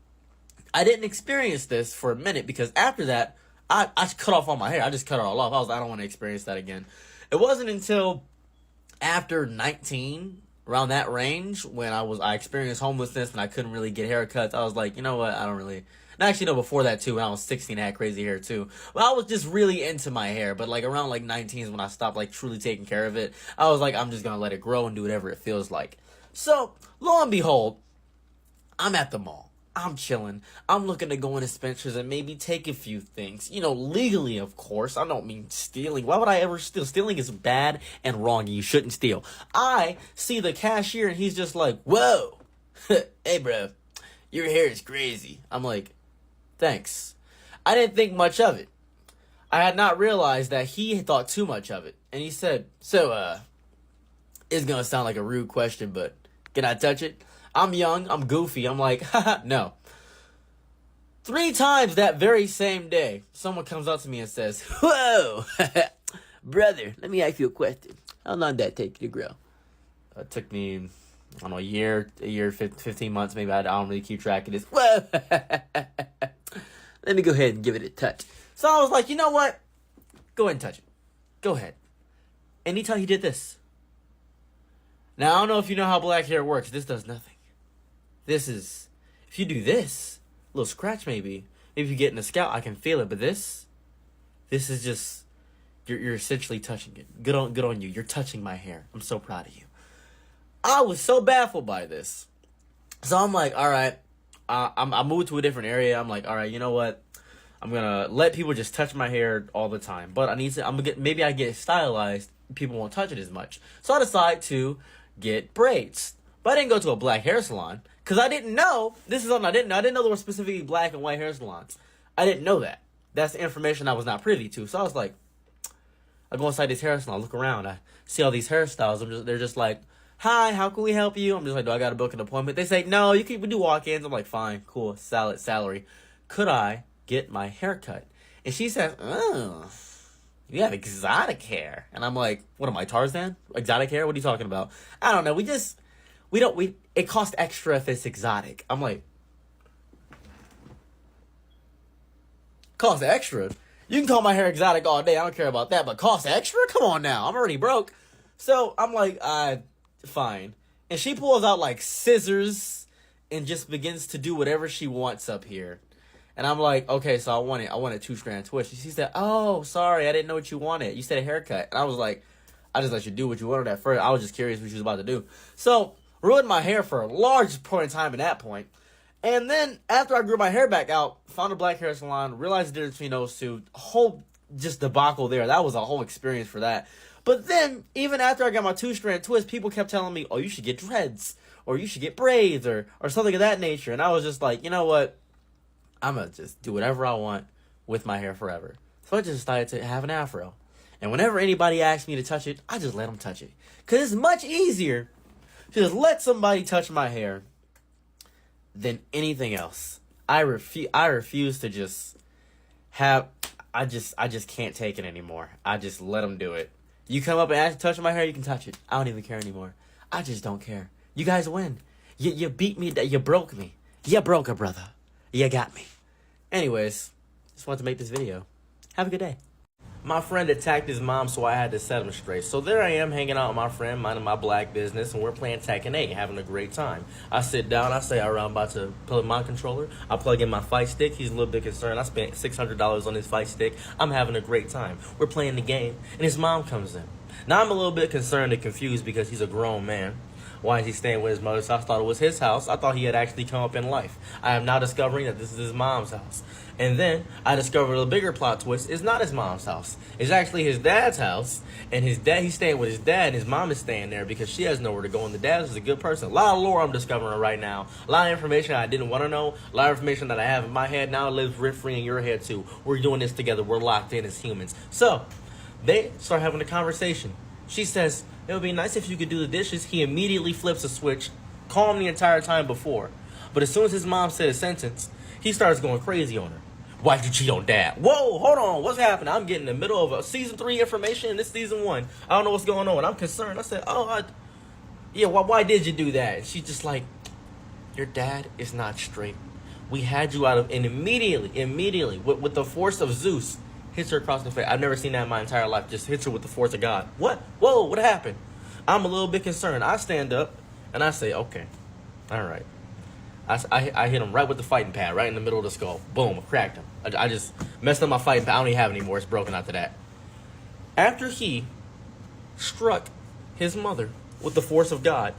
I didn't experience this for a minute because after that, I cut off all my hair. I just cut it all off. I don't want to experience that again. It wasn't until after 19, around that range, when I experienced homelessness and I couldn't really get haircuts. I was like, you know what? I don't really And actually, no, before that too, when I was 16, I had crazy hair too. But I was just really into my hair. But like around like 19 is when I stopped like truly taking care of it. I was like, I'm just gonna let it grow and do whatever it feels like. So, lo and behold, I'm at the mall. I'm chilling. I'm looking to go into Spencer's and maybe take a few things. You know, legally, of course. I don't mean stealing. Why would I ever steal? Stealing is bad and wrong, and you shouldn't steal. I see the cashier, and he's just like, whoa. Hey, bro, your hair is crazy. I'm like, thanks. I didn't think much of it. I had not realized that he thought too much of it. And he said, so, it's going to sound like a rude question, but can I touch it? I'm young, I'm goofy, I'm like, haha, no. 3 times that very same day, someone comes up to me and says, whoa, brother, let me ask you a question. How long did that take you to grow? It took me, I don't know, a year, 15 months, maybe. I don't really keep track of this. Whoa, let me go ahead and give it a touch. So I was like, you know what? Go ahead and touch it. Go ahead. Anytime he did this. Now, I don't know if you know how black hair works. This does nothing. This is, if you do this, a little scratch maybe. If you get in the scalp, I can feel it. But this is just, you're essentially touching it. Good on you. You're touching my hair. I'm so proud of you. I was so baffled by this. So I'm like, all right. I moved to a different area. I'm like, all right, you know what? I'm gonna let people just touch my hair all the time. But maybe I get stylized. People won't touch it as much. So I decide to get braids. But I didn't go to a black hair salon. Because I didn't know, this is something I didn't know. I didn't know there were specifically black and white hair salons. I didn't know that. That's the information I was not privy to. So I was like, I go inside this hair salon, I look around, I see all these hairstyles. They're just like, hi, how can we help you? I'm just like, do I got to book an appointment? They say, no, we do walk-ins. I'm like, fine, cool, salary. Could I get my hair cut? And she says, oh, you have exotic hair. And I'm like, what am I, Tarzan? Exotic hair? What are you talking about? I don't know. It costs extra if it's exotic. I'm like, cost extra? You can call my hair exotic all day. I don't care about that. But cost extra? Come on now. I'm already broke. So I'm like, fine. And she pulls out like scissors and just begins to do whatever she wants up here. And I'm like, okay, so I want a 2-strand twist. She said, oh, sorry, I didn't know what you wanted. You said a haircut. And I was like, I just let you do what you wanted at first. I was just curious what she was about to do. So, ruined my hair for a large point in time at that point. And then, after I grew my hair back out, found a black hair salon, realized the difference between those two. Whole just debacle there. That was a whole experience for that. But then, even after I got my 2-strand twist, people kept telling me, oh, you should get dreads. Or you should get braids. Or something of that nature. And I was just like, you know what? I'm going to just do whatever I want with my hair forever. So I just decided to have an afro. And whenever anybody asks me to touch it, I just let them touch it. Because it's much easier to just let somebody touch my hair than anything else. I refuse to just have, I just can't take it anymore. I just let them do it. You come up and ask to touch my hair, you can touch it. I don't even care anymore. I just don't care. You guys win. You beat me, you broke me. You broke a brother. You got me. Anyways, just wanted to make this video. Have a good day. My friend attacked his mom, so I had to set him straight. So there I am, hanging out with my friend, minding my black business, and we're playing Tekken 8, having a great time. I sit down, I say, all right, I'm about to plug my controller. I plug in my fight stick. He's a little bit concerned. I spent $600 on his fight stick. I'm having a great time. We're playing the game, and his mom comes in. Now, I'm a little bit concerned and confused because he's a grown man. Why is he staying with his mother? So I thought it was his house. I thought he had actually come up in life. I am now discovering that this is his mom's house. And then I discovered a bigger plot twist. It's not his mom's house. It's actually his dad's house. And he's staying with his dad. And his mom is staying there because she has nowhere to go. And the dad is a good person. A lot of lore I'm discovering right now. A lot of information I didn't want to know. A lot of information that I have in my head now lives rent-free in your head too. We're doing this together. We're locked in as humans. So they start having a conversation. She says, it would be nice if you could do the dishes. He immediately flips a switch, calm the entire time before. But as soon as his mom said a sentence, he starts going crazy on her. Why'd you cheat on dad? Whoa, hold on, what's happening? I'm getting in the middle of a season 3 information and this season 1. I don't know what's going on. I'm concerned. I said, why did you do that? And she's just like, your dad is not straight. We had you out of, and immediately, with the force of Zeus, hits her across the face. I've never seen that in my entire life. Just hits her with the force of God. What? Whoa, what happened? I'm a little bit concerned. I stand up and I say, okay, all right. I hit him right with the fighting pad, right in the middle of the skull. Boom, cracked him. I just messed up my fighting pad. I don't even have it anymore. It's broken after that. After he struck his mother with the force of God,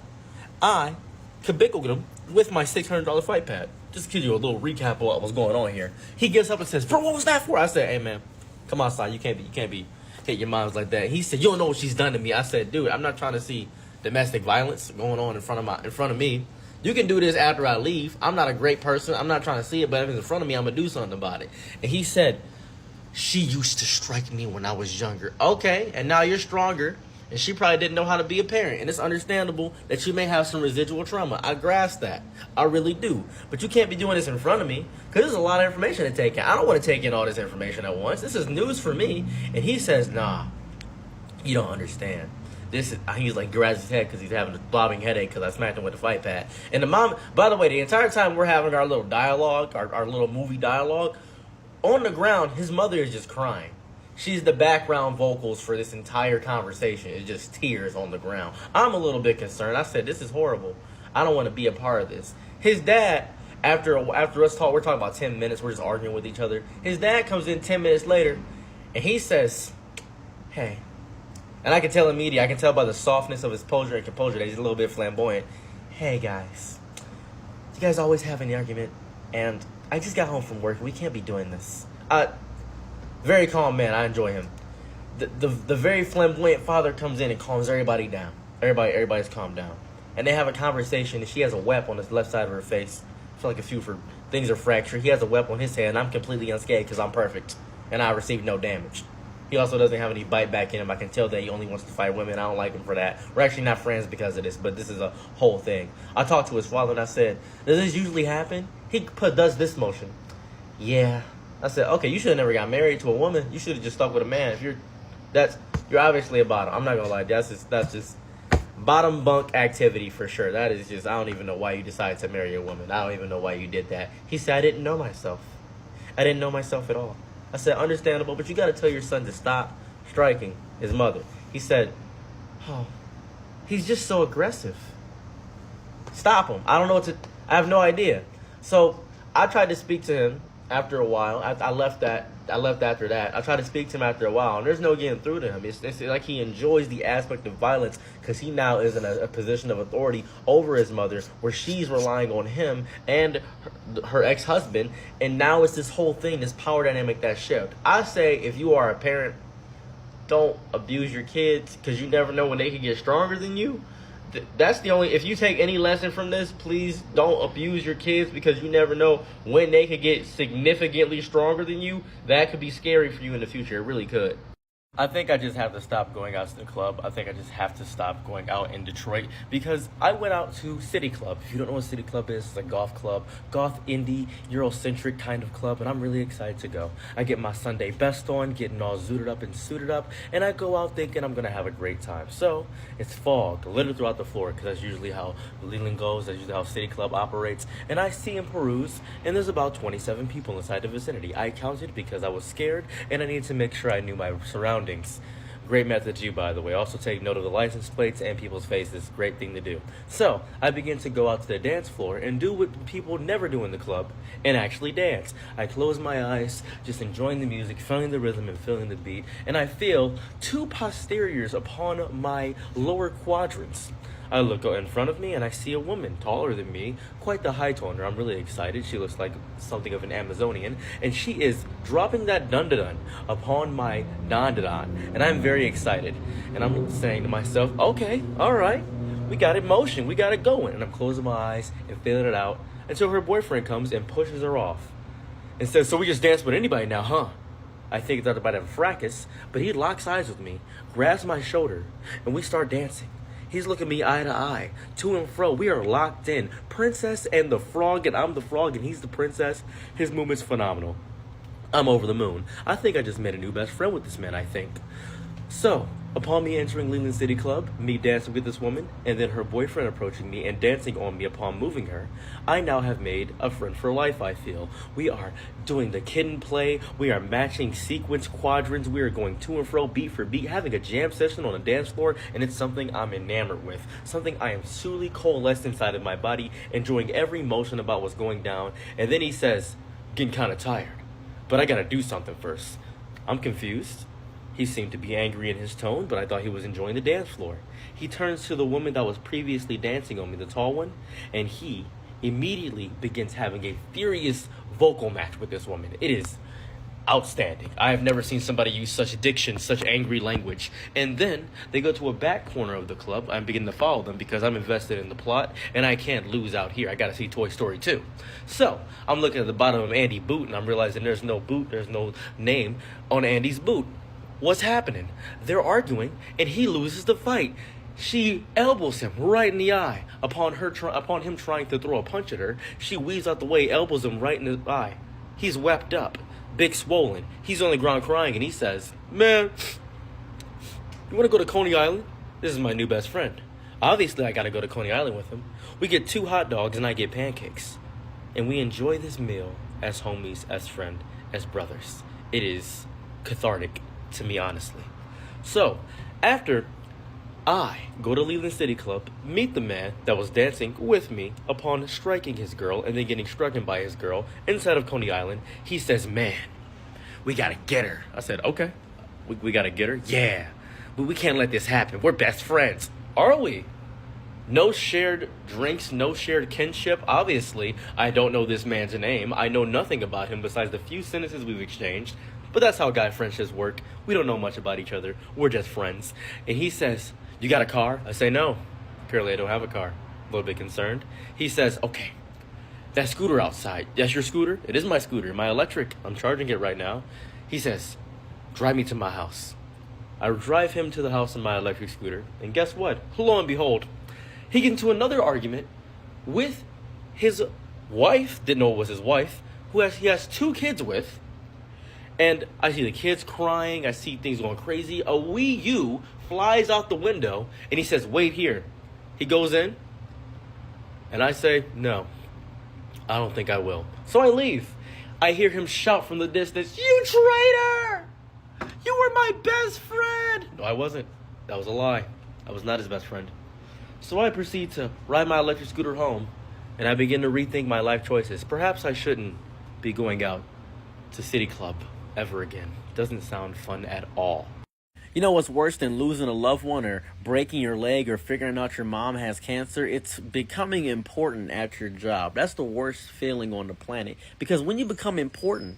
I kabickled him with my $600 fight pad. Just to give you a little recap of what was going on here. He gets up and says, "Bro, what was that for?" I said, "Hey man, come on, son. You can't be hit your moms like that." He said, "You don't know what she's done to me." I said, "Dude, I'm not trying to see domestic violence going on in front of me. You can do this after I leave. I'm not a great person. I'm not trying to see it, but if it's in front of me, I'm gonna do something about it." And he said, "She used to strike me when I was younger." Okay, and now you're stronger, and she probably didn't know how to be a parent, and it's understandable that you may have some residual trauma. I grasp that. I really do. But you can't be doing this in front of me, because there's a lot of information to take in. I don't want to take in all this information at once. This is news for me. And he says, "Nah, you don't understand. This is," he's like, grabs his head because he's having a throbbing headache because I smacked him with the fight pad. And the mom, by the way, the entire time we're having our little dialogue, our little movie dialogue, on the ground, his mother is just crying. She's the background vocals for this entire conversation. It's just tears on the ground. I'm a little bit concerned. I said, "This is horrible. I don't want to be a part of this." His dad, after us talk, we're talking about 10 minutes. We're just arguing with each other. His dad comes in 10 minutes later, and he says, "Hey," and I can tell immediately. I can tell by the softness of his posture and composure that he's a little bit flamboyant. "Hey guys, you guys always have an argument, and I just got home from work. We can't be doing this." Very calm man. I enjoy him. The very flamboyant father comes in and calms everybody down. Everybody's calmed down, and they have a conversation. And she has a web on the left side of her face. I feel like things are fractured. He has a web on his head, and I'm completely unscathed because I'm perfect, and I received no damage. He also doesn't have any bite back in him. I can tell that he only wants to fight women. I don't like him for that. We're actually not friends because of this, but this is a whole thing. I talked to his father and I said, "Does this usually happen?" He does this motion. "Yeah." I said, "Okay, you should have never got married to a woman. You should have just stuck with a man. If you're obviously a bottom. I'm not gonna lie. That's just bottom bunk activity for sure. That is just, I don't even know why you decided to marry a woman. I don't even know why you did that." He said, "I didn't know myself. I didn't know myself at all." I said, "Understandable, but you got to tell your son to stop striking his mother." He said, "Oh, he's just so aggressive. Stop him." I don't know I have no idea. So I tried to speak to him after a while. I left after that. I tried to speak to him after a while, and there's no getting through to him. It's like he enjoys the aspect of violence because he now is in a position of authority over his mother, where she's relying on him and her ex-husband, and now it's this whole thing, this power dynamic that shift. I say, if you are a parent, don't abuse your kids, because you never know when they can get stronger than you. That's the only, if you take any lesson from this, please don't abuse your kids, because you never know when they could get significantly stronger than you. That could be scary for you in the future. It really could. I think I just have to stop going out to the club. I think I just have to stop going out in Detroit, because I went out to City Club. If you don't know what City Club is, it's a golf club, goth indie, Eurocentric kind of club, and I'm really excited to go. I get my Sunday best on, getting all zooted up and suited up, and I go out thinking I'm going to have a great time. So it's fog littered throughout the floor, because that's usually how Leland goes, that's usually how City Club operates, and I see and peruse, and there's about 27 people inside the vicinity. I counted because I was scared, and I needed to make sure I knew my surroundings. Great method to, by the way. Also take note of the license plates and people's faces. Great thing to do. So I begin to go out to the dance floor and do what people never do in the club, and actually dance. I close my eyes, just enjoying the music, feeling the rhythm and feeling the beat, and I feel two posteriors upon my lower quadrants. I look in front of me and I see a woman taller than me, quite the high toner. I'm really excited. She looks like something of an Amazonian, and she is dropping that dun-dun-dun upon my don-dun-dun, and I'm very excited. And I'm saying to myself, okay, all right, we got it motion, we got it going. And I'm closing my eyes and feeling it out until her boyfriend comes and pushes her off and says, "So we just dance with anybody now, huh?" I think it's about to have a fracas, but he locks eyes with me, grabs my shoulder, and we start dancing. He's looking me eye to eye, to and fro. We are locked in. Princess and the frog, and I'm the frog, and he's the princess. His movement's phenomenal. I'm over the moon. I think I just made a new best friend with this man, I think. So, Upon me entering Leland City Club, me dancing with this woman, and then her boyfriend approaching me and dancing on me upon moving her, I now have made a friend for life, I feel. We are doing the kitten play, we are matching sequence quadrants, we are going to and fro, beat for beat, having a jam session on a dance floor, and it's something I'm enamored with. Something I am truly coalesced inside of my body, enjoying every motion about what's going down. And then he says, getting kind of tired, but I gotta do something first. I'm confused. He seemed to be angry in his tone, but I thought he was enjoying the dance floor. He turns to the woman that was previously dancing on me, the tall one, and he immediately begins having a furious vocal match with this woman. It is outstanding. I have never seen somebody use such diction, such angry language. And then they go to a back corner of the club. I'm beginning to follow them because I'm invested in the plot, and I can't lose out here. I gotta see Toy Story 2. So I'm looking at the bottom of Andy's boot, and I'm realizing there's no boot, there's no name on Andy's boot. What's happening? They're arguing, and he loses the fight. She elbows him right in the eye. Upon him trying to throw a punch at her, she weaves out the way, elbows him right in the eye. He's wept up, big swollen. He's on the ground crying, and he says, "Man, you want to go to Coney Island? This is my new best friend." Obviously, I got to go to Coney Island with him. We get 2 hot dogs, and I get pancakes. And we enjoy this meal as homies, as friends, as brothers. It is cathartic to me, honestly. So, after I go to Leland City Club, meet the man that was dancing with me upon striking his girl and then getting stricken by his girl inside of Coney Island, he says, "Man, we gotta get her." I said, "Okay, we gotta get her?" "Yeah, but we can't let this happen. We're best friends." "Are we?" No shared drinks, no shared kinship. Obviously, I don't know this man's name. I know nothing about him besides the few sentences we've exchanged. But that's how guy friendships work. We don't know much about each other. We're just friends. And he says, "You got a car?" I say, "No. Apparently I don't have a car." A little bit concerned. He says, "Okay, that scooter outside. That's your scooter?" "It is my scooter, my electric. I'm charging it right now." He says, "Drive me to my house." I drive him to the house in my electric scooter. And guess what? Lo and behold, he gets into another argument with his wife. Didn't know it was his wife. He has 2 kids with. And I see the kids crying. I see things going crazy. A Wii U flies out the window, and he says, "Wait here." He goes in, and I say, "No, I don't think I will." So I leave. I hear him shout from the distance, "You traitor! You were my best friend!" No, I wasn't. That was a lie. I was not his best friend. So I proceed to ride my electric scooter home, and I begin to rethink my life choices. Perhaps I shouldn't be going out to City Club ever again. Doesn't sound fun at all. You know what's worse than losing a loved one or breaking your leg or figuring out your mom has cancer? It's becoming important at your job. That's the worst feeling on the planet. Because when you become important,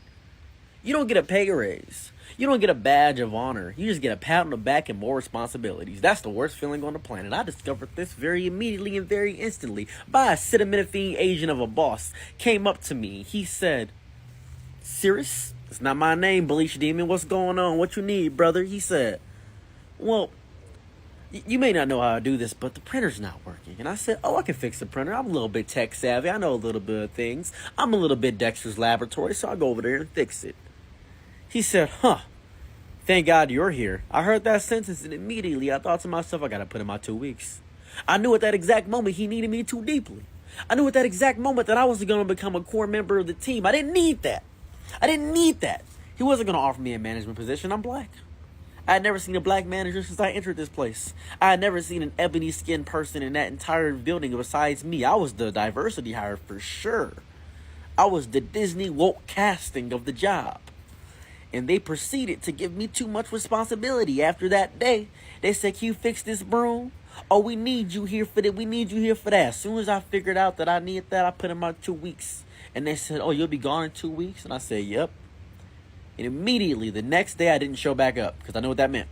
you don't get a pay raise. You don't get a badge of honor. You just get a pat on the back and more responsibilities. That's the worst feeling on the planet. I discovered this very immediately and very instantly by a acetaminophen agent of a boss. Came up to me. He said, "Serious? It's not my name, Bleach Demon. What's going on? What you need, brother?" He said, "Well, you may not know how I do this, but the printer's not working." And I said, "Oh, I can fix the printer. I'm a little bit tech savvy. I know a little bit of things. I'm a little bit Dexter's Laboratory, so I'll go over there and fix it." He said, "Huh, thank God you're here." I heard that sentence, and immediately I thought to myself, I got to put in my 2 weeks. I knew at that exact moment he needed me too deeply. I knew at that exact moment that I was going to become a core member of the team. I didn't need that. He wasn't going to offer me a management position. I'm black. I had never seen a black manager since I entered this place. I had never seen an ebony-skinned person in that entire building besides me. I was the diversity hire for sure. I was the Disney woke casting of the job. And they proceeded to give me too much responsibility. After that day, they said, "Can you fix this broom? Oh, we need you here for that. We need you here for that." As soon as I figured out that I needed that, I put in my 2 weeks. And they said, "Oh, you'll be gone in 2 weeks?" And I said, "Yep." And immediately, the next day, I didn't show back up because I know what that meant.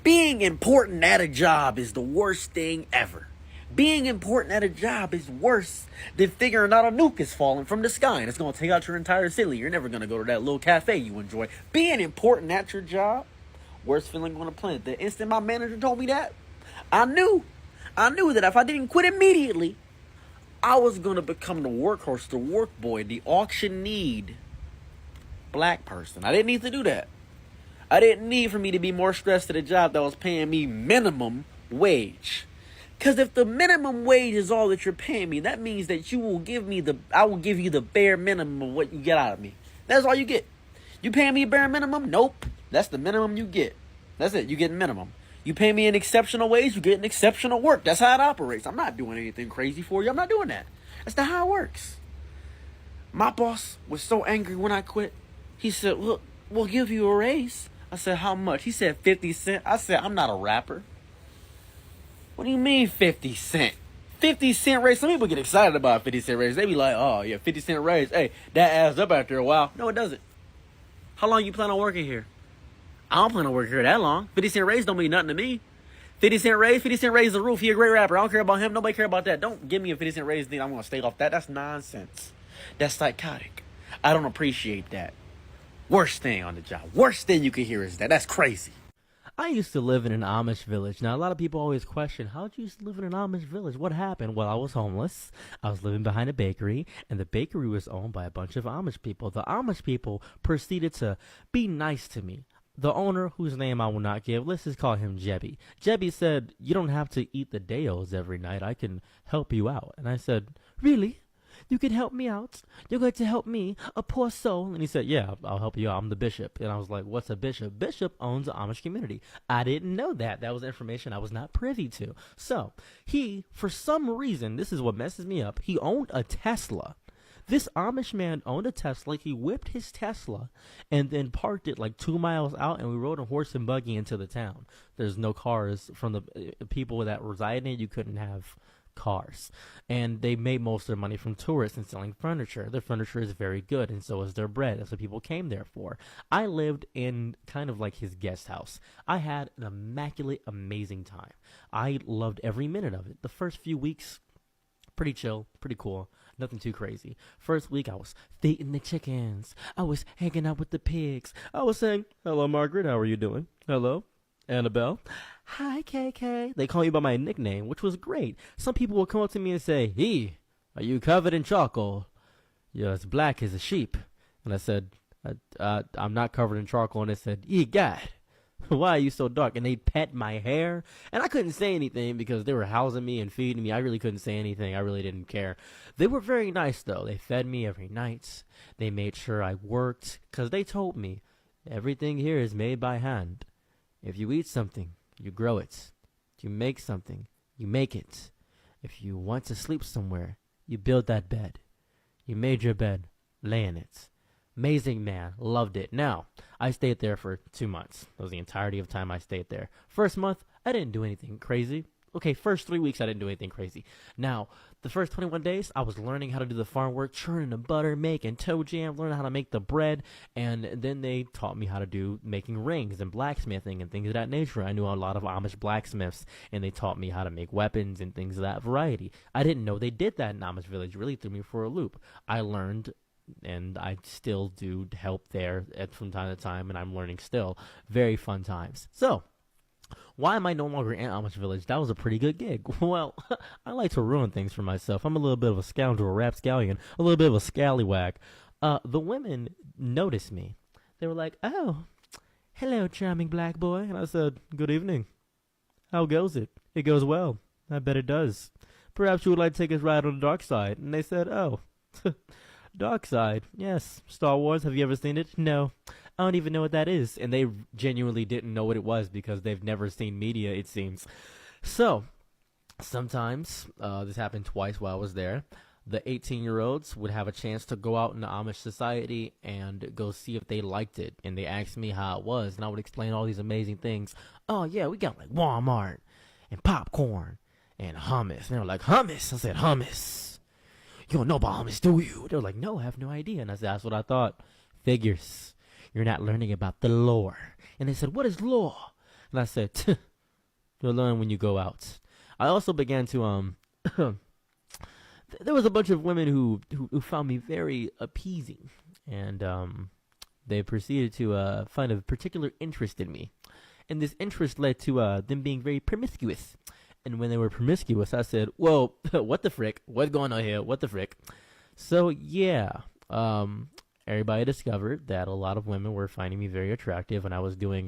Being important at a job is the worst thing ever. Being important at a job is worse than figuring out a nuke is falling from the sky and it's going to take out your entire city. You're never going to go to that little cafe you enjoy. Being important at your job, worst feeling on the planet. The instant my manager told me that, I knew that if I didn't quit immediately, I was going to become the workhorse, the work boy, the auction need black person. I didn't need to do that. I didn't need for me to be more stressed at a job that was paying me minimum wage. Because if the minimum wage is all that you're paying me, that means that I will give you the bare minimum of what you get out of me. That's all you get. You paying me a bare minimum? Nope. That's the minimum you get. That's it. You get minimum. You pay me an exceptional wage, you get an exceptional work. That's how it operates. I'm not doing anything crazy for you. I'm not doing that. That's not how it works. My boss was so angry when I quit. He said, look, we'll give you a raise. I said, how much? He said 50 cents. I said, I'm not a rapper. What do you mean 50 cent? 50 cent raise. Some people get excited about a 50 cent raise. They be like, oh yeah, 50 cent raise. Hey, that adds up after a while. No, it doesn't. How long you plan on working here? I don't plan on working here that long. 50 cent raise don't mean nothing to me. 50 cent raise the roof. He a great rapper. I don't care about him. Nobody care about that. Don't give me a 50 cent raise. Then I'm going to stay off that. That's nonsense. That's psychotic. I don't appreciate that. Worst thing on the job. Worst thing you can hear is that. That's crazy. I used to live in an Amish village. Now, a lot of people always question, how'd you used to live in an Amish village? What happened? Well, I was homeless. I was living behind a bakery, and the bakery was owned by a bunch of Amish people. The Amish people proceeded to be nice to me. The owner, whose name I will not give, let's just call him Jebby. Jebby said, you don't have to eat the Deos every night. I can help you out. And I said, really? You can help me out? You're going to help me, a poor soul? And he said, yeah, I'll help you out. I'm the bishop. And I was like, what's a bishop? Bishop owns the Amish community. I didn't know that. That was information I was not privy to. So he, for some reason, this is what messes me up, he owned a Tesla. This Amish man owned a Tesla. He whipped his Tesla and then parked it like 2 miles out, and we rode a horse and buggy into the town. There's no cars from the people that reside in it. You couldn't have cars. And they made most of their money from tourists and selling furniture. Their furniture is very good, and so is their bread. That's what people came there for. I lived in kind of like his guest house. I had an immaculate, amazing time. I loved every minute of it. The first few weeks, pretty chill, pretty cool. Nothing too crazy. First week, I was feeding the chickens. I was hanging out with the pigs. I was saying, hello, Margaret. How are you doing? Hello, Annabelle. Hi, KK. They call me by my nickname, which was great. Some people would come up to me and say, hey, are you covered in charcoal? You're as black as a sheep. And I said, I'm not covered in charcoal. And they said, God, why are you so dark? And they'd pet my hair. And I couldn't say anything because they were housing me and feeding me. I really couldn't say anything. I really didn't care. They were very nice, though. They fed me every night. They made sure I worked because they told me everything here is made by hand. If you eat something, you grow it. If you make something, you make it. If you want to sleep somewhere, you build that bed. You made your bed, lay in it. Amazing, man. Loved it. Now, I stayed there for 2 months. That was the entirety of time I stayed there. First month, I didn't do anything crazy. Okay, first 3 weeks, I didn't do anything crazy. Now, the first 21 days, I was learning how to do the farm work, churning the butter, making toe jam, learning how to make the bread, and then they taught me how to do making rings and blacksmithing and things of that nature. I knew a lot of Amish blacksmiths, and they taught me how to make weapons and things of that variety. I didn't know they did that in Amish village. Really threw me for a loop. I learned, and I still do help there from time to time, and I'm learning still. Very fun times. So, why am I no longer in Amish village? That was a pretty good gig. Well, I like to ruin things for myself. I'm a little bit of a scoundrel, a rapscallion, a little bit of a scallywag. The women noticed me. They were like, oh, hello, charming black boy. And I said, good evening. How goes it? It goes well. I bet it does. Perhaps you would like to take us ride on the dark side. And they said, oh, dark side. Yes. Star Wars. Have you ever seen it? No. I don't even know what that is. And they genuinely didn't know what it was because they've never seen media, it seems. So, sometimes, this happened twice while I was there, the 18-year-olds would have a chance to go out in the Amish society and go see if they liked it. And they asked me how it was, and I would explain all these amazing things. Oh, yeah, we got like Walmart and popcorn and hummus. And they were like, hummus? I said, hummus. You don't know about hummus, do you? They were like, no, I have no idea. And I said, that's what I thought. Figures. You're not learning about the lore. And they said, what is lore? And I said, you'll learn when you go out. I also began to, there was a bunch of women who found me very appeasing. And they proceeded to find a particular interest in me. And this interest led to them being very promiscuous. And when they were promiscuous, I said, whoa, what the frick? What's going on here? What the frick? So, yeah. everybody discovered that a lot of women were finding me very attractive, and I was doing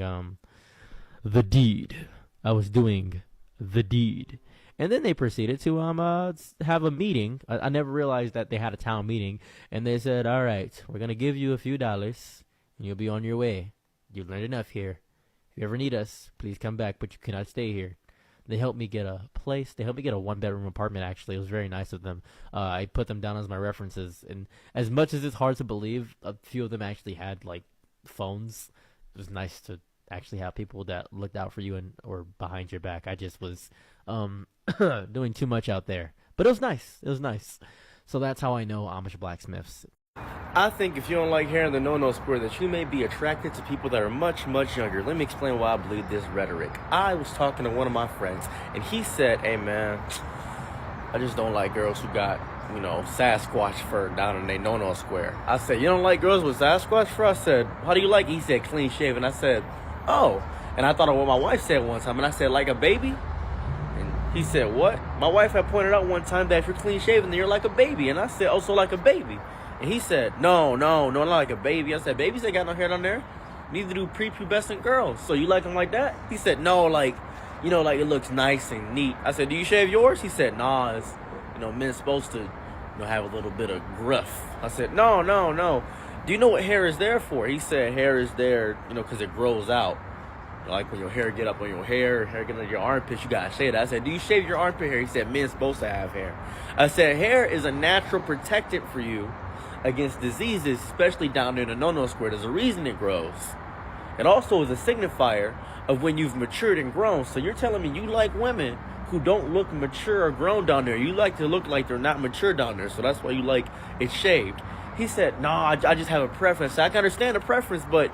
the deed. I was doing the deed. And then they proceeded to have a meeting. I never realized that they had a town meeting, and they said, "All right, we're gonna give you a few dollars, and you'll be on your way. You've learned enough here. If you ever need us, please come back, but you cannot stay here." They helped me get a place. They helped me get a 1-bedroom apartment, actually. It was very nice of them. I put them down as my references. And as much as it's hard to believe, a few of them actually had, like, phones. It was nice to actually have people that looked out for you and or behind your back. I just was doing too much out there. But it was nice. It was nice. So that's how I know Amish blacksmiths. I think if you don't like hair in the no-no square, that you may be attracted to people that are much, much younger. Let me explain why I believe this rhetoric. I was talking to one of my friends, and he said, "Hey, man, I just don't like girls who got, Sasquatch fur down in their no-no square." I said, "You don't like girls with Sasquatch fur?" I said, "How do you like it?" He said, "Clean shaven." I said, "Oh." And I thought of what my wife said one time, and I said, "Like a baby?" And he said, "What?" My wife had pointed out one time that if you're clean shaven, then you're like a baby. And I said, "Oh, so like a baby?" And he said, no, not like a baby. I said, "Babies ain't got no hair down there. Neither do prepubescent girls. So you like them like that?" He said, "No, like it looks nice and neat." I said, "Do you shave yours?" He said, "Nah, it's, men's supposed to, have a little bit of gruff." I said, No. "Do you know what hair is there for?" He said, "Hair is there, because it grows out. Like when your hair get up on your hair get on your armpits, you gotta shave it." I said, "Do you shave your armpit hair?" He said, "Men's supposed to have hair." I said, "Hair is a natural protectant for you against diseases, especially down there in the no-no square. There's a reason it grows. It also is a signifier of when you've matured and grown." So you're telling me you like women who don't look mature or grown down there. You like to look like they're not mature down there, so that's why you like it shaved. He said, "Nah, I just have a preference." I can understand the preference, but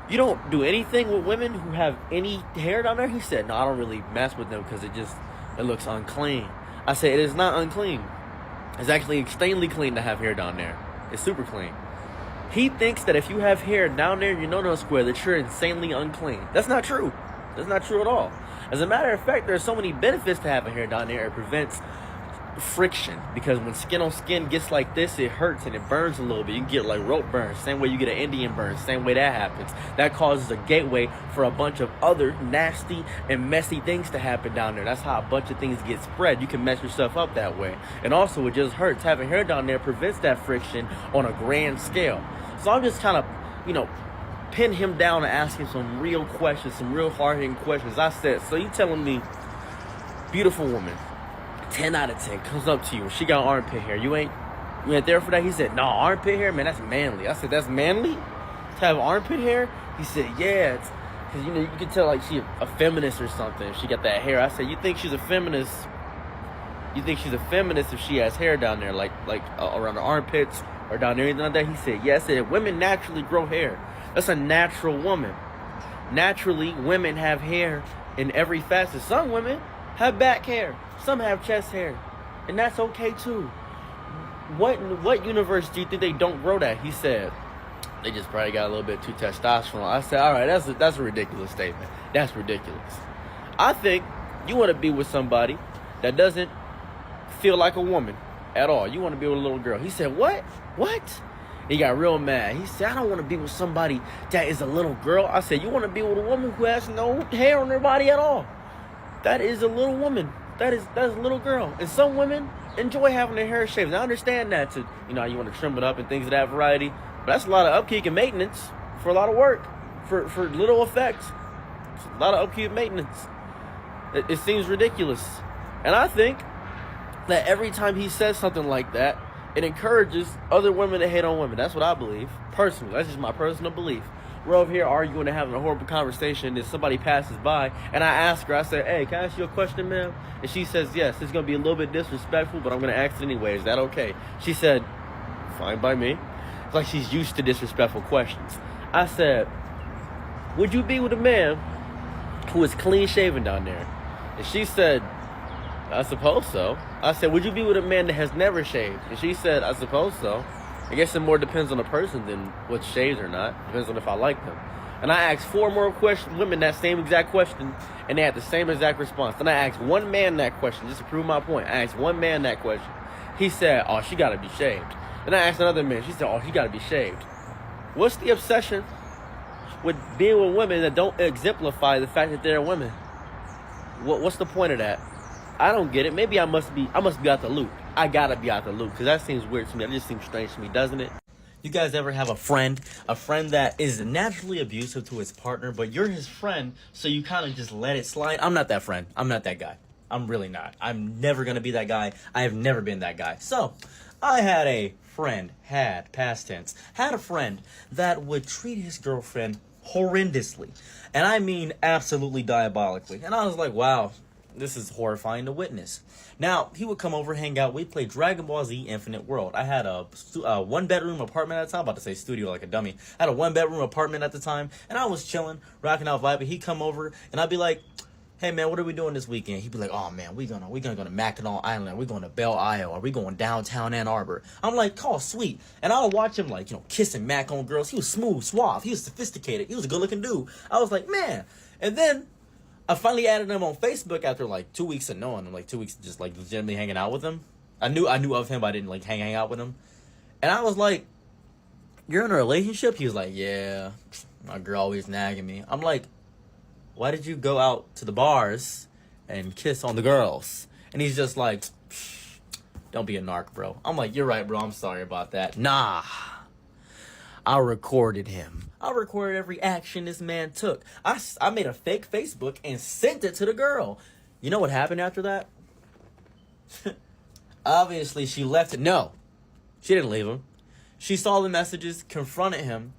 you don't do anything with women who have any hair down there? He said, "No, I don't really mess with them because it looks unclean." I said, "It is not unclean. It's actually extremely clean to have hair down there. It's super clean." He thinks that if you have hair down there in your no-no square, that you're insanely unclean. That's not true. That's not true at all. As a matter of fact, there's so many benefits to having hair down there. It prevents friction, because when skin on skin gets like this, it hurts and it burns a little bit. You can get like rope burns, same way you get an Indian burn, same way that happens. That causes a gateway for a bunch of other nasty and messy things to happen down there. That's how a bunch of things get spread. You can mess yourself up that way. And also, it just hurts. Having hair down there prevents that friction on a grand scale. So I'm just kind of, pin him down and ask him some real questions, some real hard-hitting questions. I said, "So you telling me, beautiful woman, 10 out of 10 comes up to you and she got armpit hair, you ain't there for that?" He said, "No, armpit hair, man, that's manly." I said, "That's manly to have armpit hair?" He said, "Yeah, it's because you can tell like she a feminist or something if she got that hair." I said, "You think she's a feminist? You think she's a feminist if she has hair down there, like around the armpits or down there, anything like that?" He said, "Yes." I said, "Women naturally grow hair. That's a natural woman. Naturally, women have hair in every facet. Some women have back hair. Some have chest hair. And that's okay too. What universe do you think they don't grow that?" He said, "They just probably got a little bit too testosterone." I said, "All right, that's a ridiculous statement. That's ridiculous. I think you want to be with somebody that doesn't feel like a woman at all. You want to be with a little girl." He said, What? He got real mad. He said, "I don't want to be with somebody that is a little girl." I said, "You want to be with a woman who has no hair on their body at all. That is a little woman. That's a little girl." And some women enjoy having their hair shaved. I understand that you want to trim it up and things of that variety. But that's a lot of upkeep and maintenance for a lot of work. For little effects. It's a lot of upkeep and maintenance. It seems ridiculous. And I think that every time he says something like that, it encourages other women to hate on women. That's what I believe. Personally. That's just my personal belief. We're over here arguing and having a horrible conversation, and somebody passes by, and I ask her, I said, "Hey, can I ask you a question, ma'am?" And she says, "Yes." It's going to be a little bit disrespectful, but I'm going to ask it anyway. Is that okay? She said, "Fine by me." It's like she's used to disrespectful questions. I said, "Would you be with a man who is clean shaven down there?" And she said, "I suppose so." I said, "Would you be with a man that has never shaved?" And she said, "I suppose so." I guess it more depends on the person than what's shaved or not. Depends on if I like them. And I asked 4 more women that same exact question, and they had the same exact response. Then I asked one man that question just to prove my point. I asked one man that question. He said, "Oh, she got to be shaved." Then I asked another man. She said, "Oh, he got to be shaved." What's the obsession with being with women that don't exemplify the fact that they're women? What's the point of that? I don't get it. Maybe I must be out the loop. I gotta be out the loop because that seems weird to me. That just seems strange to me, doesn't it? You guys ever have a friend that is naturally abusive to his partner, but you're his friend, so you kind of just let it slide? I'm not that friend. I'm not that guy. I'm really not. I'm never gonna be that guy. I have never been that guy. So, I had a friend, past tense, had a friend that would treat his girlfriend horrendously. And I mean absolutely diabolically. And I was like, wow, this is horrifying to witness. Now, he would come over, hang out. We'd play Dragon Ball Z Infinite World. I had a one-bedroom apartment at the time. I'm about to say studio like a dummy. I had a one-bedroom apartment at the time. And I was chilling, rocking out, vibing. He'd come over, and I'd be like, hey, man, what are we doing this weekend? He'd be like, oh, man, we're gonna go to Mackinac Island. We're going to Belle Isle. Or we going downtown Ann Arbor. I'm like, oh, sweet. And I would watch him, like, kissing Mac on girls. He was smooth, suave. He was sophisticated. He was a good-looking dude. I was like, man. And then I finally added him on Facebook after, like, 2 weeks of knowing him. Like, 2 weeks just, like, legitimately hanging out with him. I knew of him, but I didn't, like, hang out with him. And I was like, you're in a relationship? He was like, yeah, my girl always nagging me. I'm like, why did you go out to the bars and kiss on the girls? And he's just like, don't be a narc, bro. I'm like, you're right, bro. I'm sorry about that. Nah. I recorded him. I recorded every action this man took. I made a fake Facebook and sent it to the girl. You know what happened after that? Obviously, she left it. No, she didn't leave him. She saw the messages, confronted him.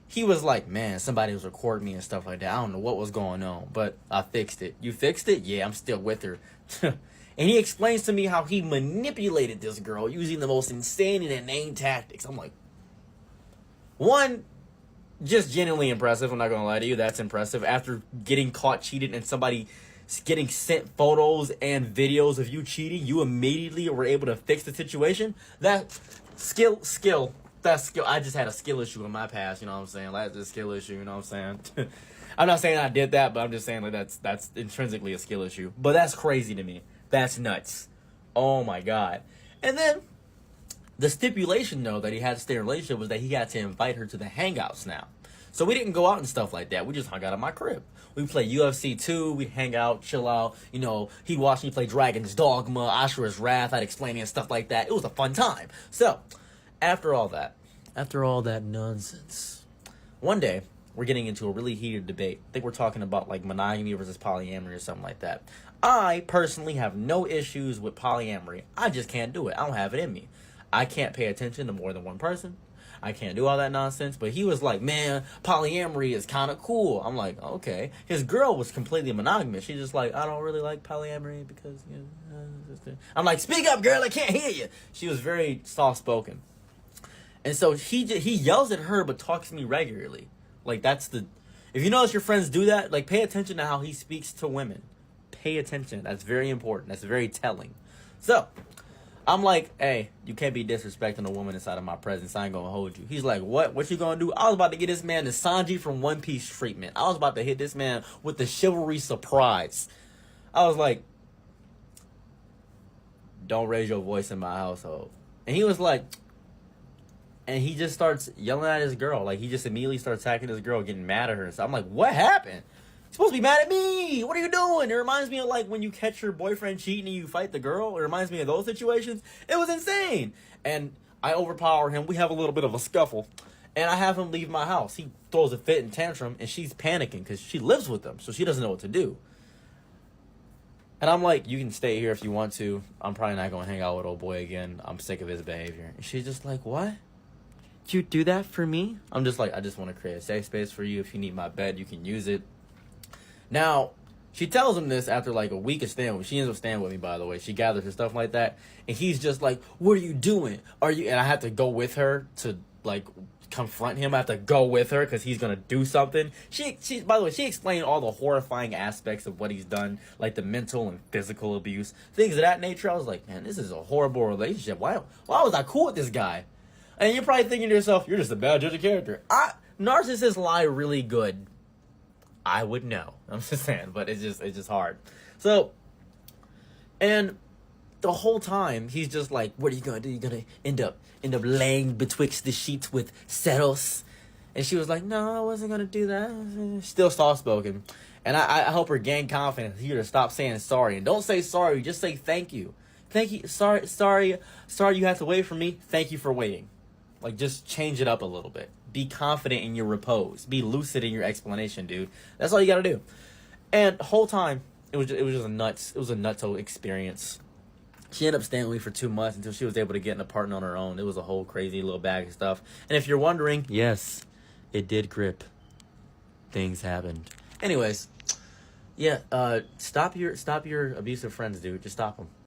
He was like, man, somebody was recording me and stuff like that. I don't know what was going on, but I fixed it. You fixed it? Yeah, I'm still with her. And he explains to me how he manipulated this girl using the most insane and inane tactics. I'm like, one, just genuinely impressive. I'm not going to lie to you. That's impressive. After getting caught cheating and somebody getting sent photos and videos of you cheating, you immediately were able to fix the situation. That skill. That's skill. I just had a skill issue in my past, you know what I'm saying? Like, that's a skill issue, you know what I'm saying? I'm not saying I did that, but I'm just saying like that's intrinsically a skill issue. But that's crazy to me. That's nuts. Oh my god. And then the stipulation though that he had to stay in a relationship was that he had to invite her to the hangouts now. So we didn't go out and stuff like that. We just hung out at my crib. We play UFC 2. We hang out, chill out. He watched me play Dragon's Dogma, Ashura's Wrath. I'd explain it and stuff like that. It was a fun time. So after all that nonsense, one day we're getting into a really heated debate. I think we're talking about like monogamy versus polyamory or something like that. I personally have no issues with polyamory. I just can't do it. I don't have it in me. I can't pay attention to more than one person. I can't do all that nonsense. But he was like, man, polyamory is kind of cool. I'm like, okay. His girl was completely monogamous. She's just like, I don't really like polyamory because, I'm like, speak up, girl. I can't hear you. She was very soft-spoken. And so he yells at her but talks to me regularly. Like, if you notice your friends do that, like, pay attention to how he speaks to women. Pay attention. That's very important. That's very telling. So I'm like, hey, you can't be disrespecting a woman inside of my presence. I ain't gonna hold you. He's like, what? What you gonna do? I was about to get this man the Sanji from One Piece treatment. I was about to hit this man with the chivalry surprise. I was like, don't raise your voice in my household. And he was like, and he just starts yelling at his girl. Like, he just immediately starts attacking his girl, getting mad at her. So I'm like, what happened? You're supposed to be mad at me. What are you doing? It reminds me of, like, when you catch your boyfriend cheating and you fight the girl. It reminds me of those situations. It was insane. And I overpower him. We have a little bit of a scuffle. And I have him leave my house. He throws a fit and tantrum, and she's panicking because she lives with him. So she doesn't know what to do. And I'm like, you can stay here if you want to. I'm probably not going to hang out with old boy again. I'm sick of his behavior. And she's just like, what? You do that for me? I'm just like, I just want to create a safe space for you. If you need my bed, you can use it. Now, she tells him this after like a week of staying with me. She ends up staying with me, by the way. She gathers her stuff like that. And he's just like, what are you doing? And I have to go with her to like confront him. I have to go with her because he's going to do something. She, by the way, she explained all the horrifying aspects of what he's done, like the mental and physical abuse, things of that nature. I was like, man, this is a horrible relationship. Why was I cool with this guy? And you're probably thinking to yourself, you're just a bad judge of character. Narcissists lie really good. I would know. I'm just saying, but it's just hard. So, and the whole time he's just like, what are you gonna do? You're gonna end up laying betwixt the sheets with Seros. And she was like, no, I wasn't gonna do that. Still soft spoken. And I help her gain confidence here to stop saying sorry. And don't say sorry, just say thank you. Thank you. Sorry you had to wait for me. Thank you for waiting. Like, just change it up a little bit. Be confident in your repose. Be lucid in your explanation, dude. That's all you gotta do. And the whole time, it was just a nutso experience. She ended up staying with me for 2 months until she was able to get an apartment on her own. It was a whole crazy little bag of stuff. And if you're wondering, yes, it did grip. Things happened. Anyways, yeah, stop your abusive friends, dude. Just stop them.